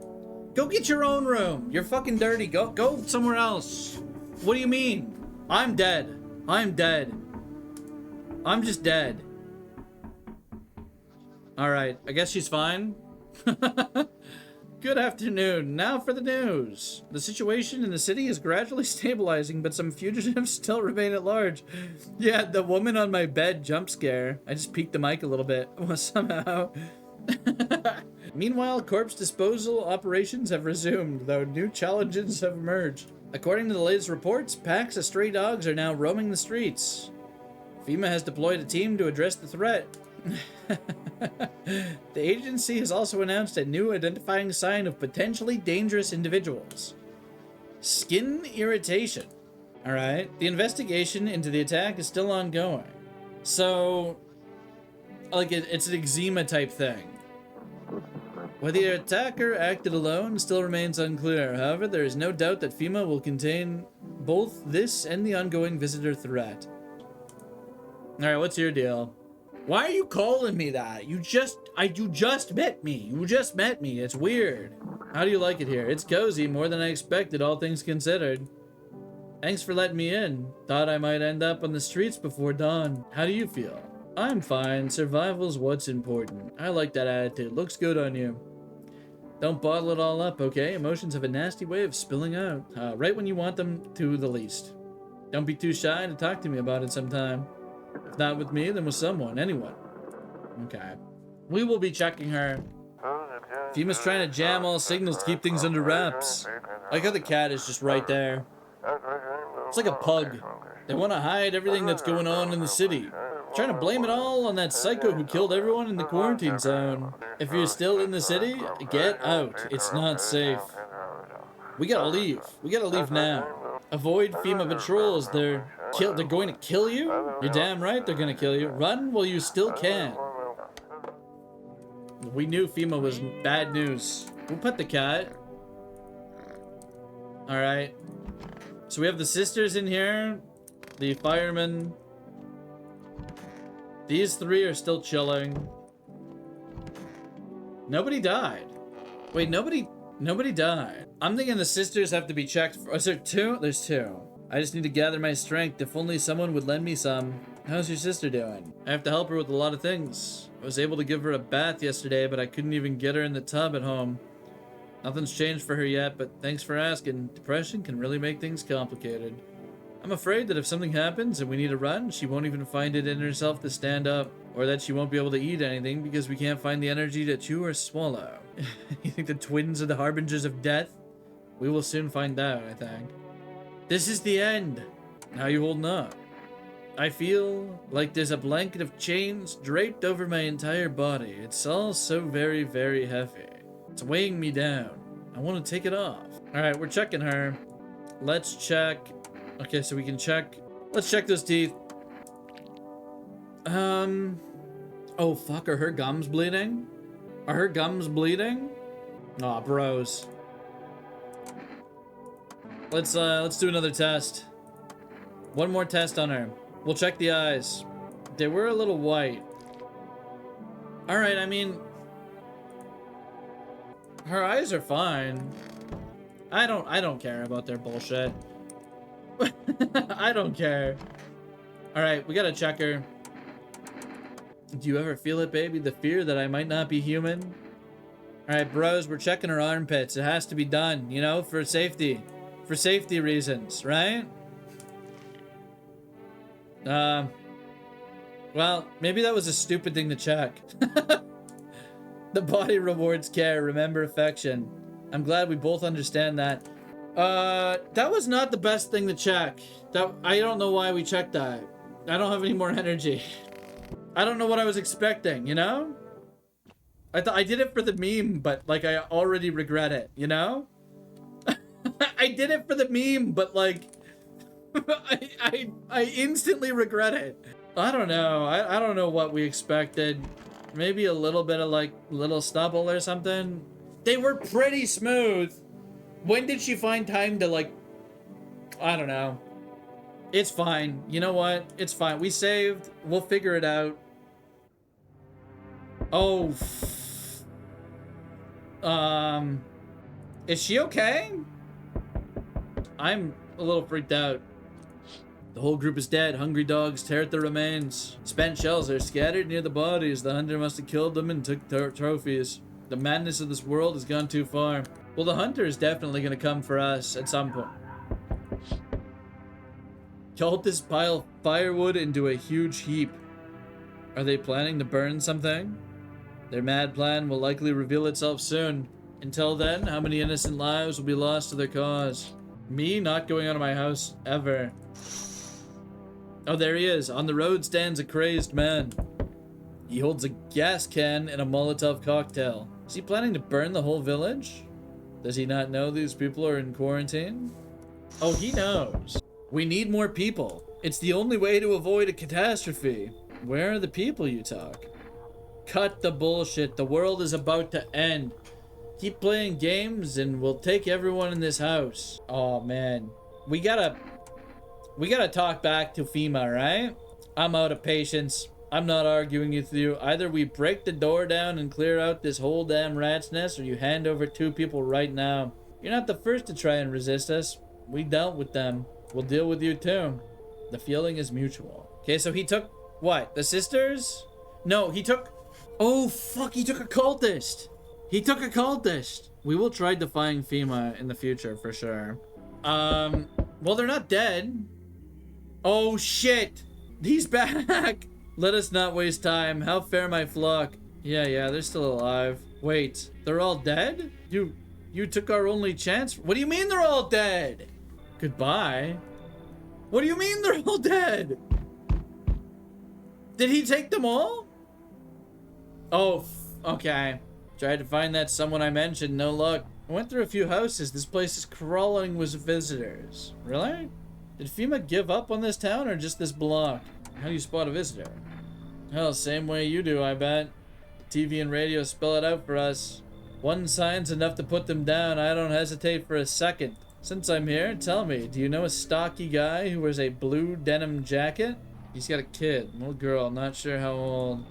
Go get your own room. You're fucking dirty. Go somewhere else. What do you mean? I'm dead. I'm dead. I'm just dead. Alright, I guess she's fine. Good afternoon. Now for the news. The situation in the city is gradually stabilizing, but some fugitives still remain at large. Yeah, the woman on my bed jump scare. I just peeked the mic a little bit. Well, somehow. Meanwhile, corpse disposal operations have resumed, though new challenges have emerged. According to the latest reports, packs of stray dogs are now roaming the streets. FEMA has deployed a team to address the threat. The agency has also announced a new identifying sign of potentially dangerous individuals. Skin irritation. Alright, the investigation into the attack is still ongoing. So, like, it's an eczema type thing. Whether the attacker acted alone still remains unclear. However, there is no doubt that FEMA will contain both this and the ongoing visitor threat. Alright, what's your deal? Why are you calling me that? You just met me. You just met me. It's weird. How do you like it here? It's cozy, more than I expected, all things considered. Thanks for letting me in. Thought I might end up on the streets before dawn. How do you feel? I'm fine. Survival's what's important. I like that attitude. Looks good on you. Don't bottle it all up, okay? Emotions have a nasty way of spilling out. Right when you want them to the least. Don't be too shy to talk to me about it sometime. If not with me, then with someone, anyone. Okay. We will be checking her. FEMA's trying to jam all signals to keep things under wraps. I like how the cat is just right there. It's like a pug. They want to hide everything that's going on in the city. Trying to blame it all on that psycho who killed everyone in the quarantine zone. If you're still in the city, get out. It's not safe. We gotta leave. We gotta leave now. Avoid FEMA patrols. They're going to kill you? You're damn right they're gonna kill you. Run while you still can. We knew FEMA was bad news. We'll pet the cat. Alright. So we have the sisters in here. The firemen. These three are still chilling. Nobody died. Wait, nobody died. I'm thinking the sisters have to be checked for. Is there two? There's two. I just need to gather my strength. If only someone would lend me some. How's your sister doing? I have to help her with a lot of things. I was able to give her a bath yesterday, but I couldn't even get her in the tub at home. Nothing's changed for her yet, but thanks for asking. Depression can really make things complicated. I'm afraid that if something happens and we need to run, she won't even find it in herself to stand up. Or that she won't be able to eat anything because we can't find the energy to chew or swallow. You think the twins are the harbingers of death? We will soon find out, I think. This is the end. How you holding up? I feel like there's a blanket of chains draped over my entire body. It's all so very, very heavy. It's weighing me down. I want to take it off. Alright, we're checking her. Let's check. Okay, so we can check. Let's check those teeth. Oh, fuck. Are her gums bleeding? Are her gums bleeding? Aw, bros. Let's do another test. One more test on her. We'll check the eyes. They were a little white. All right, I mean, her eyes are fine. I don't care about their bullshit. I don't care. All right, we gotta check her. Do you ever feel it, baby? The fear that I might not be human? All right, bros, we're checking her armpits. It has to be done, you know, for safety reasons, right? Well, maybe that was a stupid thing to check. The body rewards care, remember affection. I'm glad we both understand that. That was not the best thing to check. I don't know why we checked that. I don't have any more energy. I don't know what I was expecting, you know? I thought I did it for the meme, but like I already regret it, you know? I did it for the meme, but like I instantly regret it. I don't know. I don't know what we expected. Maybe a little bit of like little stubble or something. They were pretty smooth. When did she find time to like, I don't know. It's fine. You know what? It's fine. We saved. We'll figure it out. Oh. Is she okay? I'm a little freaked out. The whole group is dead. Hungry dogs tear at the remains. Spent shells are scattered near the bodies. The hunter must have killed them and took trophies. The madness of this world has gone too far. Well, the hunter is definitely going to come for us at some point. Cultists pile firewood into a huge heap. Are they planning to burn something? Their mad plan will likely reveal itself soon. Until then, how many innocent lives will be lost to their cause? Me not going out of my house ever. Oh, there he is. On the road stands a crazed man. He holds a gas can and a Molotov cocktail. Is he planning to burn the whole village? Does he not know these people are in quarantine? Oh, he knows. We need more people. It's the only way to avoid a catastrophe. Where are the people you talk? Cut the bullshit. The world is about to end. Keep playing games and we'll take everyone in this house. Oh, man. We gotta talk back to FEMA, right? I'm out of patience. I'm not arguing with you. Either we break the door down and clear out this whole damn rat's nest, or you hand over 2 people right now. You're not the first to try and resist us. We dealt with them. We'll deal with you too. The feeling is mutual. Okay, so he took what? The sisters? No, he took... Oh, fuck, he took a cultist. He took a cultist. We will try defying FEMA in the future for sure. Well, they're not dead. Oh, shit. He's back. Let us not waste time. How fare my flock? Yeah, they're still alive. Wait, they're all dead? You took our only chance? What do you mean they're all dead? Goodbye. What do you mean they're all dead? Did he take them all? Oh, okay. Tried to find that someone I mentioned, no luck. I went through a few houses. This place is crawling with visitors. Really? Did FEMA give up on this town or just this block? How do you spot a visitor? Hell, same way you do, I bet. TV and radio spell it out for us. One sign's enough to put them down. I don't hesitate for a second. Since I'm here, tell me, do you know a stocky guy who wears a blue denim jacket? He's got a kid, little girl, not sure how old.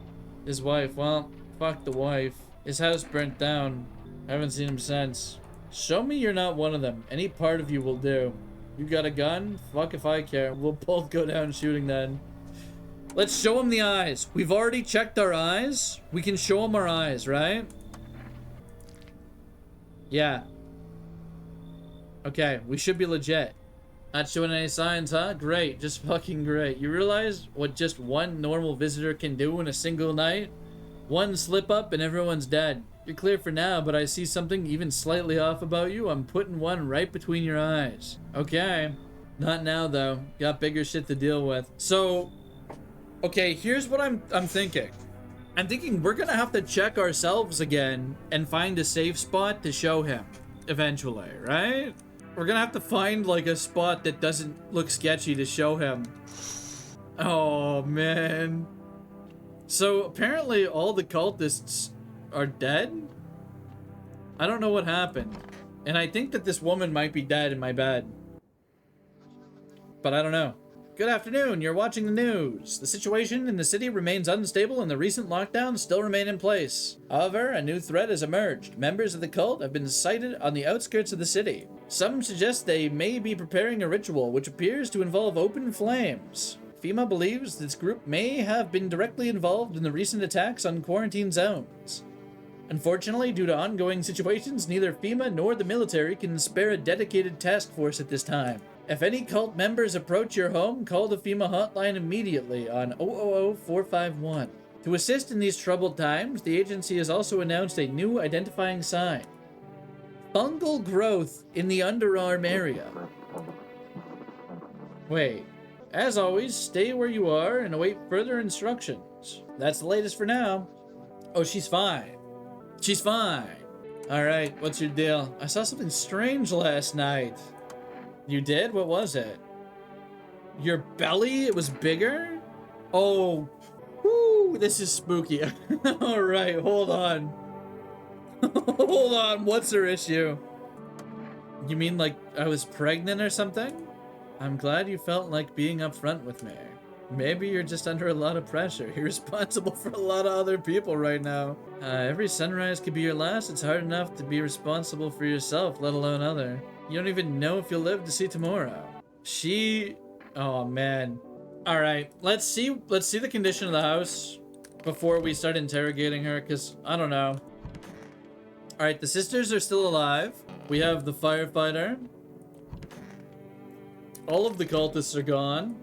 His wife, well, fuck the wife. His house burnt down. I haven't seen him since. Show me you're not one of them. Any part of you will do. You got a gun? Fuck if I care. We'll both go down shooting then. Let's show him the eyes. We've already checked our eyes. We can show him our eyes, right? Yeah. Okay, we should be legit. Not showing any signs, huh? Great, just fucking great. You realize what just one normal visitor can do in a single night? One slip up and everyone's dead. You're clear for now, but I see something even slightly off about you. I'm putting one right between your eyes. Okay. Not now, though. Got bigger shit to deal with. So, okay, here's what I'm thinking. I'm thinking we're gonna have to check ourselves again and find a safe spot to show him eventually, right? We're gonna have to find like a spot that doesn't look sketchy to show him. Oh, man. So apparently all the cultists are dead? I don't know what happened. And I think that this woman might be dead in my bed. but I don't know. Good afternoon, you're watching the news. The situation in the city remains unstable and the recent lockdowns still remain in place. However, a new threat has emerged. Members of the cult have been sighted on the outskirts of the city. Some suggest they may be preparing a ritual which appears to involve open flames. FEMA believes this group may have been directly involved in the recent attacks on quarantine zones. Unfortunately, due to ongoing situations, neither FEMA nor the military can spare a dedicated task force at this time. If any cult members approach your home, call the FEMA hotline immediately on 000-451. To assist in these troubled times, the agency has also announced a new identifying sign. Fungal growth in the underarm area. Wait. As always, stay where you are and await further instructions. That's the latest for now. Oh, she's fine. She's fine. Alright, what's your deal? I saw something strange last night. You did? What was it? Your belly? It was bigger? Oh, whoo, this is spooky. Alright, hold on. Hold on, what's her issue? You mean like I was pregnant or something? I'm glad you felt like being upfront with me. Maybe you're just under a lot of pressure. You're responsible for a lot of other people right now. Every sunrise could be your last. It's hard enough to be responsible for yourself, let alone other. You don't even know if you'll live to see tomorrow. Oh man. All right, let's see the condition of the house before we start interrogating her, because I don't know. All right, the sisters are still alive. We have the firefighter. All of the cultists are gone.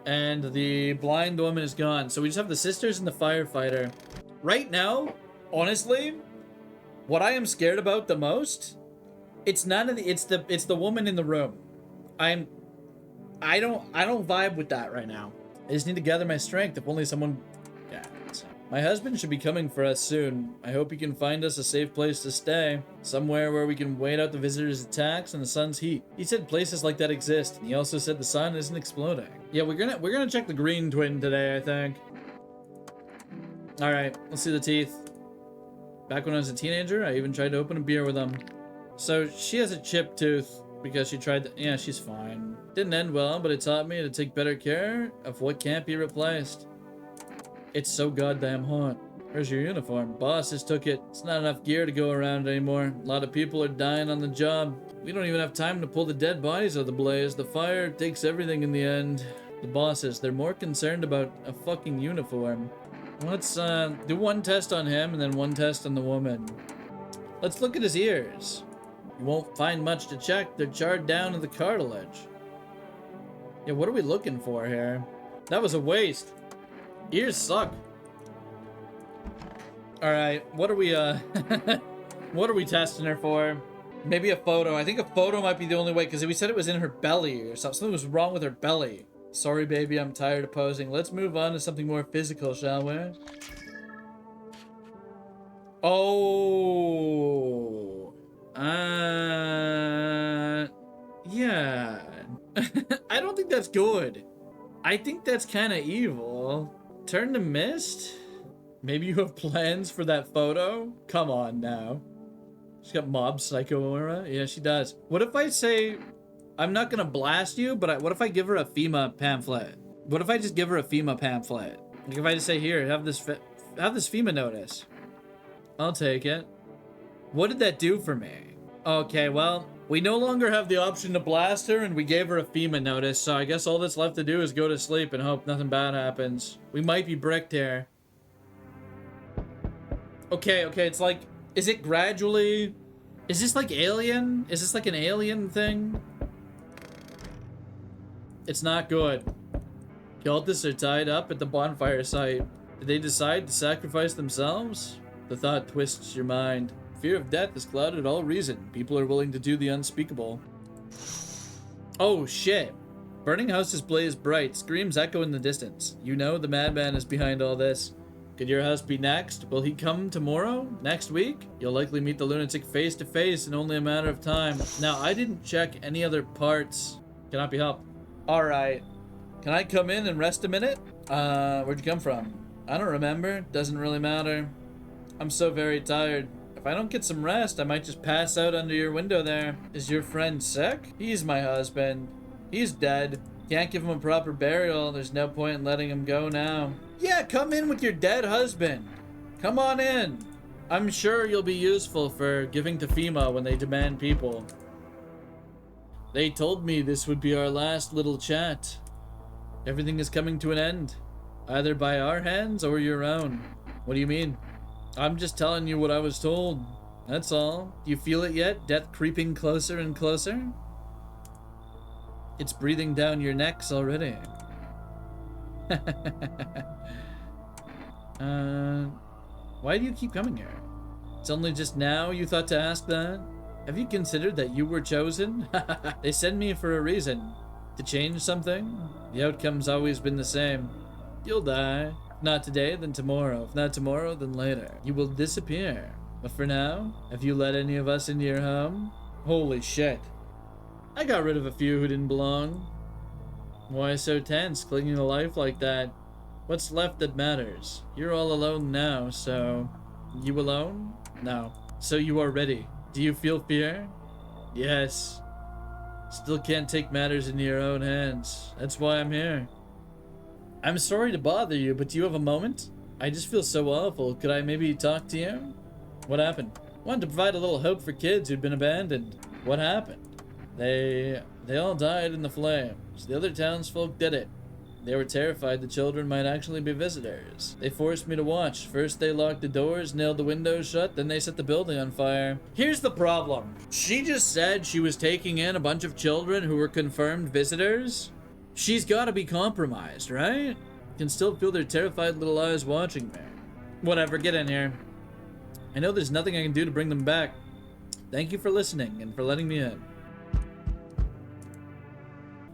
And the blind woman is gone. So we just have the sisters and the firefighter. Right now, honestly, what I am scared about the most, it's the woman in the room. I don't vibe with that right now. I just need to gather my strength. If only someone... Yeah. So. My husband should be coming for us soon. I hope he can find us a safe place to stay. Somewhere where we can wait out the visitors' attacks and the sun's heat. He said places like that exist, and he also said the sun isn't exploding. Yeah, we're gonna check the green twin today, I think. Alright, let's see the teeth. Back when I was a teenager, I even tried to open a beer with them. So she has a chipped tooth because she tried to... Yeah, she's fine. Didn't end well, but it taught me to take better care of what can't be replaced. It's so goddamn hot. Where's your uniform? Boss just took it. It's not enough gear to go around anymore. A lot of people are dying on the job. We don't even have time to pull the dead bodies out of the blaze. The fire takes everything in the end. The bosses, they're more concerned about a fucking uniform. Let's do one test on him and then one test on the woman. Let's look at his ears. You won't find much to check. They're charred down to the cartilage. Yeah, what are we looking for here? That was a waste. Ears suck. Alright, what are we what are we testing her for? Maybe a photo. I think a photo might be the only way, because we said it was in her belly or something. Something was wrong with her belly. Sorry, baby, I'm tired of posing. Let's move on to something more physical, shall we? Oh. Yeah. I don't think that's good. I think that's kind of evil. Turn to mist? Maybe you have plans for that photo? Come on now. She's got mob psycho aura? Yeah, she does. What if I say, I'm not gonna blast you, but what if I give her a FEMA pamphlet? What if I just give her a FEMA pamphlet? Like if I just say, here, have this FEMA notice. I'll take it. What did that do for me? Okay, well, we no longer have the option to blast her, and we gave her a FEMA notice, so I guess all that's left to do is go to sleep and hope nothing bad happens. We might be bricked here. Okay, it's like, is it gradually... Is this like Alien? Is this like an Alien thing? It's not good. Cultists are tied up at the bonfire site. Did they decide to sacrifice themselves? The thought twists your mind. Fear of death has clouded all reason. People are willing to do the unspeakable. Oh shit. Burning houses blaze bright. Screams echo in the distance. You know the madman is behind all this. Could your house be next? Will he come tomorrow? Next week? You'll likely meet the lunatic face to face in only a matter of time. Now, I didn't check any other parts. Cannot be helped. Alright. Can I come in and rest a minute? Where'd you come from? I don't remember. Doesn't really matter. I'm so very tired. If I don't get some rest, I might just pass out under your window there. Is your friend sick? He's my husband. He's dead. Can't give him a proper burial. There's no point in letting him go now. Yeah, come in with your dead husband. Come on in. I'm sure you'll be useful for giving to FEMA when they demand people. They told me this would be our last little chat. Everything is coming to an end, either by our hands or your own. What do you mean? I'm just telling you what I was told. That's all. Do you feel it yet? Death creeping closer and closer? It's breathing down your necks already. Why do you keep coming here? It's only just now you thought to ask that? Have you considered that you were chosen? They send me for a reason. To change something? The outcome's always been the same. You'll die. If not today, then tomorrow. If not tomorrow, then later. You will disappear. But for now, have you let any of us into your home? Holy shit. I got rid of a few who didn't belong. Why so tense, clinging to life like that? What's left that matters? You're all alone now, so... You alone? No. So you are ready. Do you feel fear? Yes. Still can't take matters into your own hands. That's why I'm here. I'm sorry to bother you, but do you have a moment? I just feel so awful. Could I maybe talk to you? What happened? Wanted to provide a little hope for kids who'd been abandoned. What happened? They all died in the flames. The other townsfolk did it. They were terrified the children might actually be visitors. They forced me to watch. First they locked the doors, nailed the windows shut, then they set the building on fire. Here's the problem. She just said she was taking in a bunch of children who were confirmed visitors. She's gotta be compromised, right? Can still feel their terrified little eyes watching me. Whatever, get in here. I know there's nothing I can do to bring them back. Thank you for listening and for letting me in.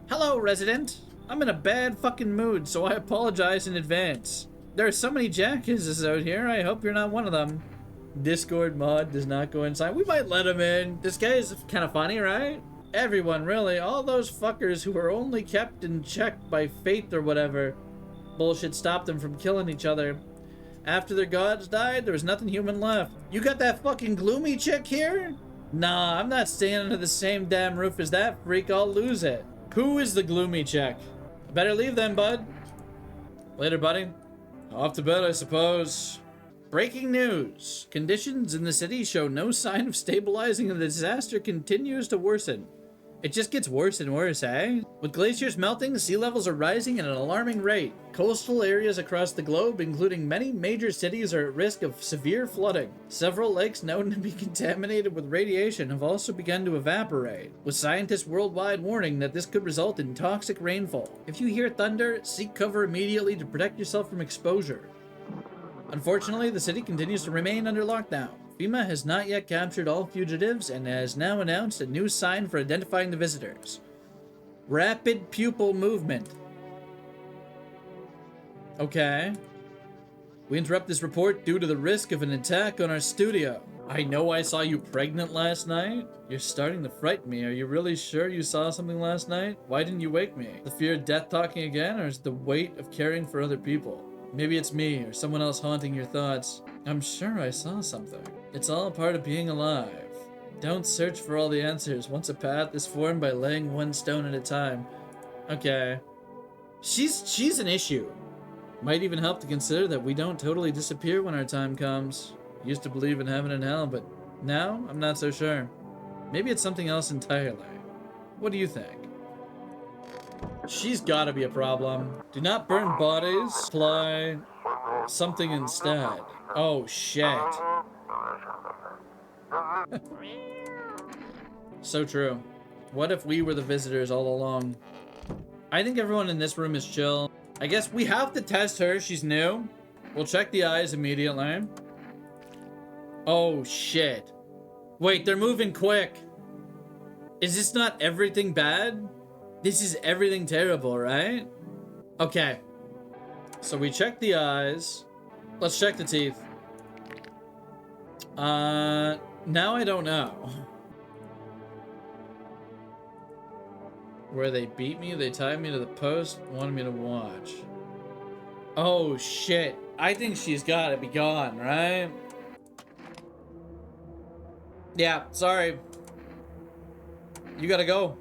Hello, resident. I'm in a bad fucking mood, so I apologize in advance. There are so many jackasses out here, I hope you're not one of them. Discord mod does not go inside. We might let him in. This guy is kind of funny, right? Everyone, really. All those fuckers who were only kept in check by fate or whatever. Bullshit stopped them from killing each other. After their gods died, there was nothing human left. You got that fucking gloomy chick here? Nah, I'm not staying under the same damn roof as that freak. I'll lose it. Who is the gloomy chick? Better leave then, bud. Later, buddy. Off to bed, I suppose. Breaking news. Conditions in the city show no sign of stabilizing and the disaster continues to worsen. It just gets worse and worse, eh? With glaciers melting, sea levels are rising at an alarming rate. Coastal areas across the globe, including many major cities, are at risk of severe flooding. Several lakes known to be contaminated with radiation have also begun to evaporate, with scientists worldwide warning that this could result in toxic rainfall. If you hear thunder, seek cover immediately to protect yourself from exposure. Unfortunately, the city continues to remain under lockdown. FEMA has not yet captured all fugitives and has now announced a new sign for identifying the visitors. Rapid pupil movement. Okay. We interrupt this report due to the risk of an attack on our studio. I know I saw you pregnant last night. You're starting to frighten me. Are you really sure you saw something last night? Why didn't you wake me? The fear of death talking again, or is it the weight of caring for other people? Maybe it's me or someone else haunting your thoughts. I'm sure I saw something. It's all part of being alive. Don't search for all the answers once a path is formed by laying one stone at a time. Okay. She's an issue. Might even help to consider that we don't totally disappear when our time comes. Used to believe in heaven and hell, but now I'm not so sure. Maybe it's something else entirely. What do you think? She's gotta be a problem. Do not burn bodies. Apply something instead. Oh shit. So true. What if we were the visitors all along? I think everyone in this room is chill. I guess we have to test her. She's new. We'll check the eyes immediately. Oh shit. Wait, they're moving quick. Is this not everything bad? This is everything terrible, right? Okay. So we check the eyes. Let's check the teeth. Now I don't know. Where they beat me, they tied me to the post, wanted me to watch. Oh shit. I think she's gotta be gone, right? Yeah, sorry. You gotta go.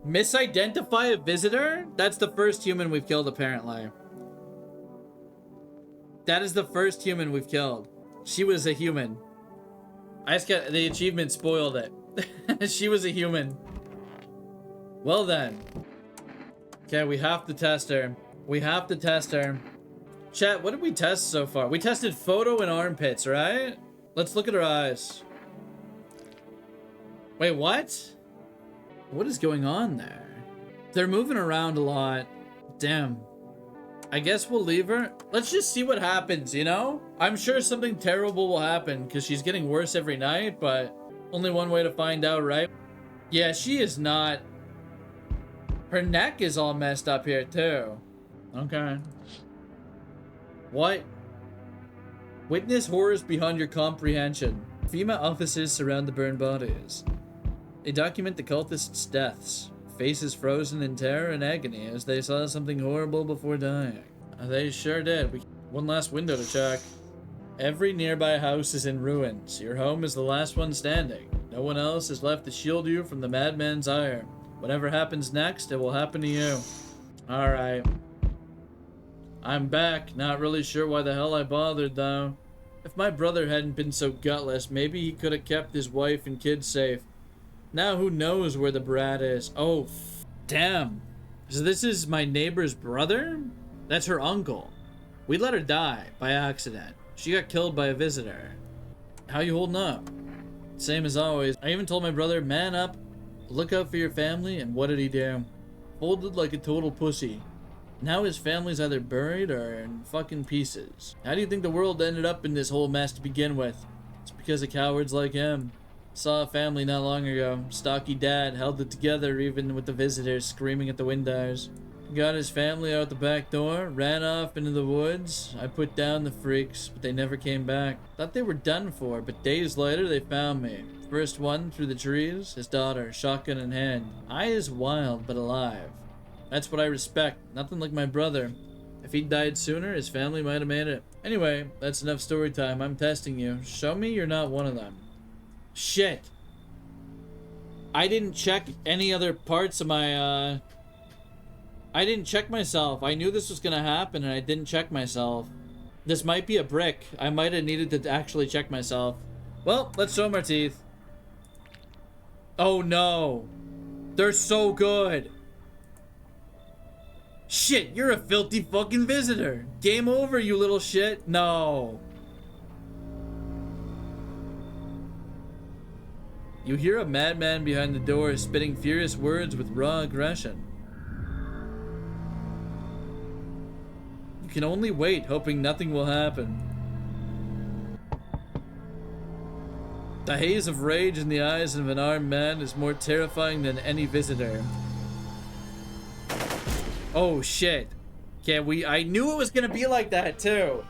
Misidentify a visitor? That's the first human we've killed, apparently. That is the first human we've killed. She was a human. I just got the achievement spoiled it. She was a human. Well then. Okay, we have to test her. We have to test her. Chat, what did we test so far? We tested photo and armpits, right? Let's look at her eyes. Wait, what? What is going on there? They're moving around a lot. Damn. I guess we'll leave her. Let's just see what happens, you know? I'm sure something terrible will happen because she's getting worse every night, but only one way to find out, right? Yeah, she is not. Her neck is all messed up here, too. Okay. What? Witness horrors beyond your comprehension. FEMA officers surround the burned bodies. They document the cultists' deaths. Faces frozen in terror and agony as they saw something horrible before dying. They sure did. One last window to check. Every nearby house is in ruins. Your home is the last one standing. No one else is left to shield you from the madman's ire. Whatever happens next, it will happen to you. Alright. I'm back. Not really sure why the hell I bothered, though. If my brother hadn't been so gutless, maybe he could have kept his wife and kids safe. Now who knows where the brat is? Oh, damn. So this is my neighbor's brother? That's her uncle. We let her die by accident. She got killed by a visitor. How you holding up? Same as always. I even told my brother, man up, look out for your family, and what did he do? Folded like a total pussy. Now his family's either buried or in fucking pieces. How do you think the world ended up in this whole mess to begin with? It's because of cowards like him. Saw a family not long ago. Stocky dad held it together even with the visitors screaming at the windows. Got his family out the back door, ran off into the woods. I put down the freaks, but they never came back. Thought they were done for, but days later they found me. First one through the trees, his daughter, shotgun in hand. Eyes wild but alive. That's what I respect. Nothing like my brother. If he'd died sooner, his family might have made it. Anyway, that's enough story time. I'm testing you. Show me you're not one of them. Shit. I didn't check any other parts of my, I didn't check myself. I knew this was gonna happen and I didn't check myself. This might be a brick. I might have needed to actually check myself. Well, let's show them our teeth. Oh no. They're so good. Shit, you're a filthy fucking visitor. Game over, you little shit. No. You hear a madman behind the door spitting furious words with raw aggression. You can only wait, hoping nothing will happen. The haze of rage in the eyes of an armed man is more terrifying than any visitor. Oh shit. Okay, I knew it was gonna be like that too.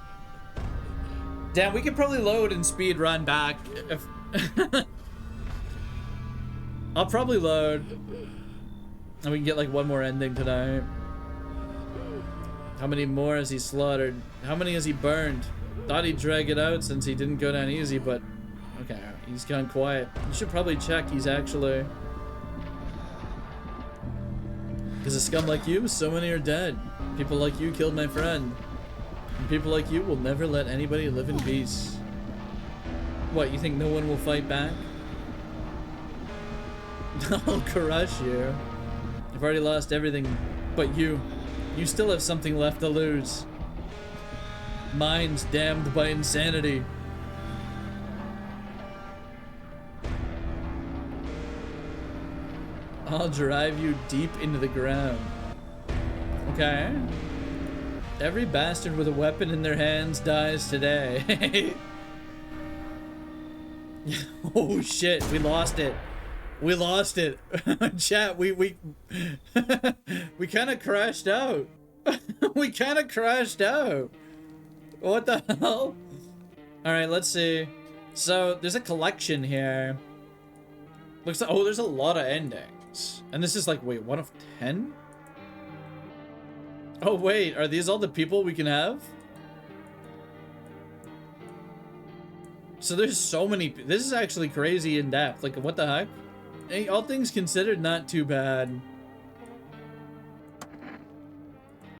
Damn, we could probably load and speed run back if I'll probably load and we can get like one more ending tonight. How many more has he slaughtered? How many has he burned? Thought he'd drag it out since he didn't go down easy, but okay, he's gone quiet. You should probably check he's actually, because a scum like you, so many are dead. People like you killed my friend. And people like you will never let anybody live in peace. What, you think no one will fight back? I'll crush you. I've already lost everything but you. You still have something left to lose. Minds damned by insanity. I'll drive you deep into the ground. Okay. Every bastard with a weapon in their hands dies today. Oh shit, we lost it. We lost it. Chat, we we kind of crashed out. We kind of crashed out. What the hell? All right, let's see. So there's a collection here. Looks like, oh, there's a lot of endings. And this is like, wait, 1 of 10? Oh wait, are these all the people we can have? So there's so many. This is actually crazy in depth. Like, what the heck? Hey, all things considered, not too bad.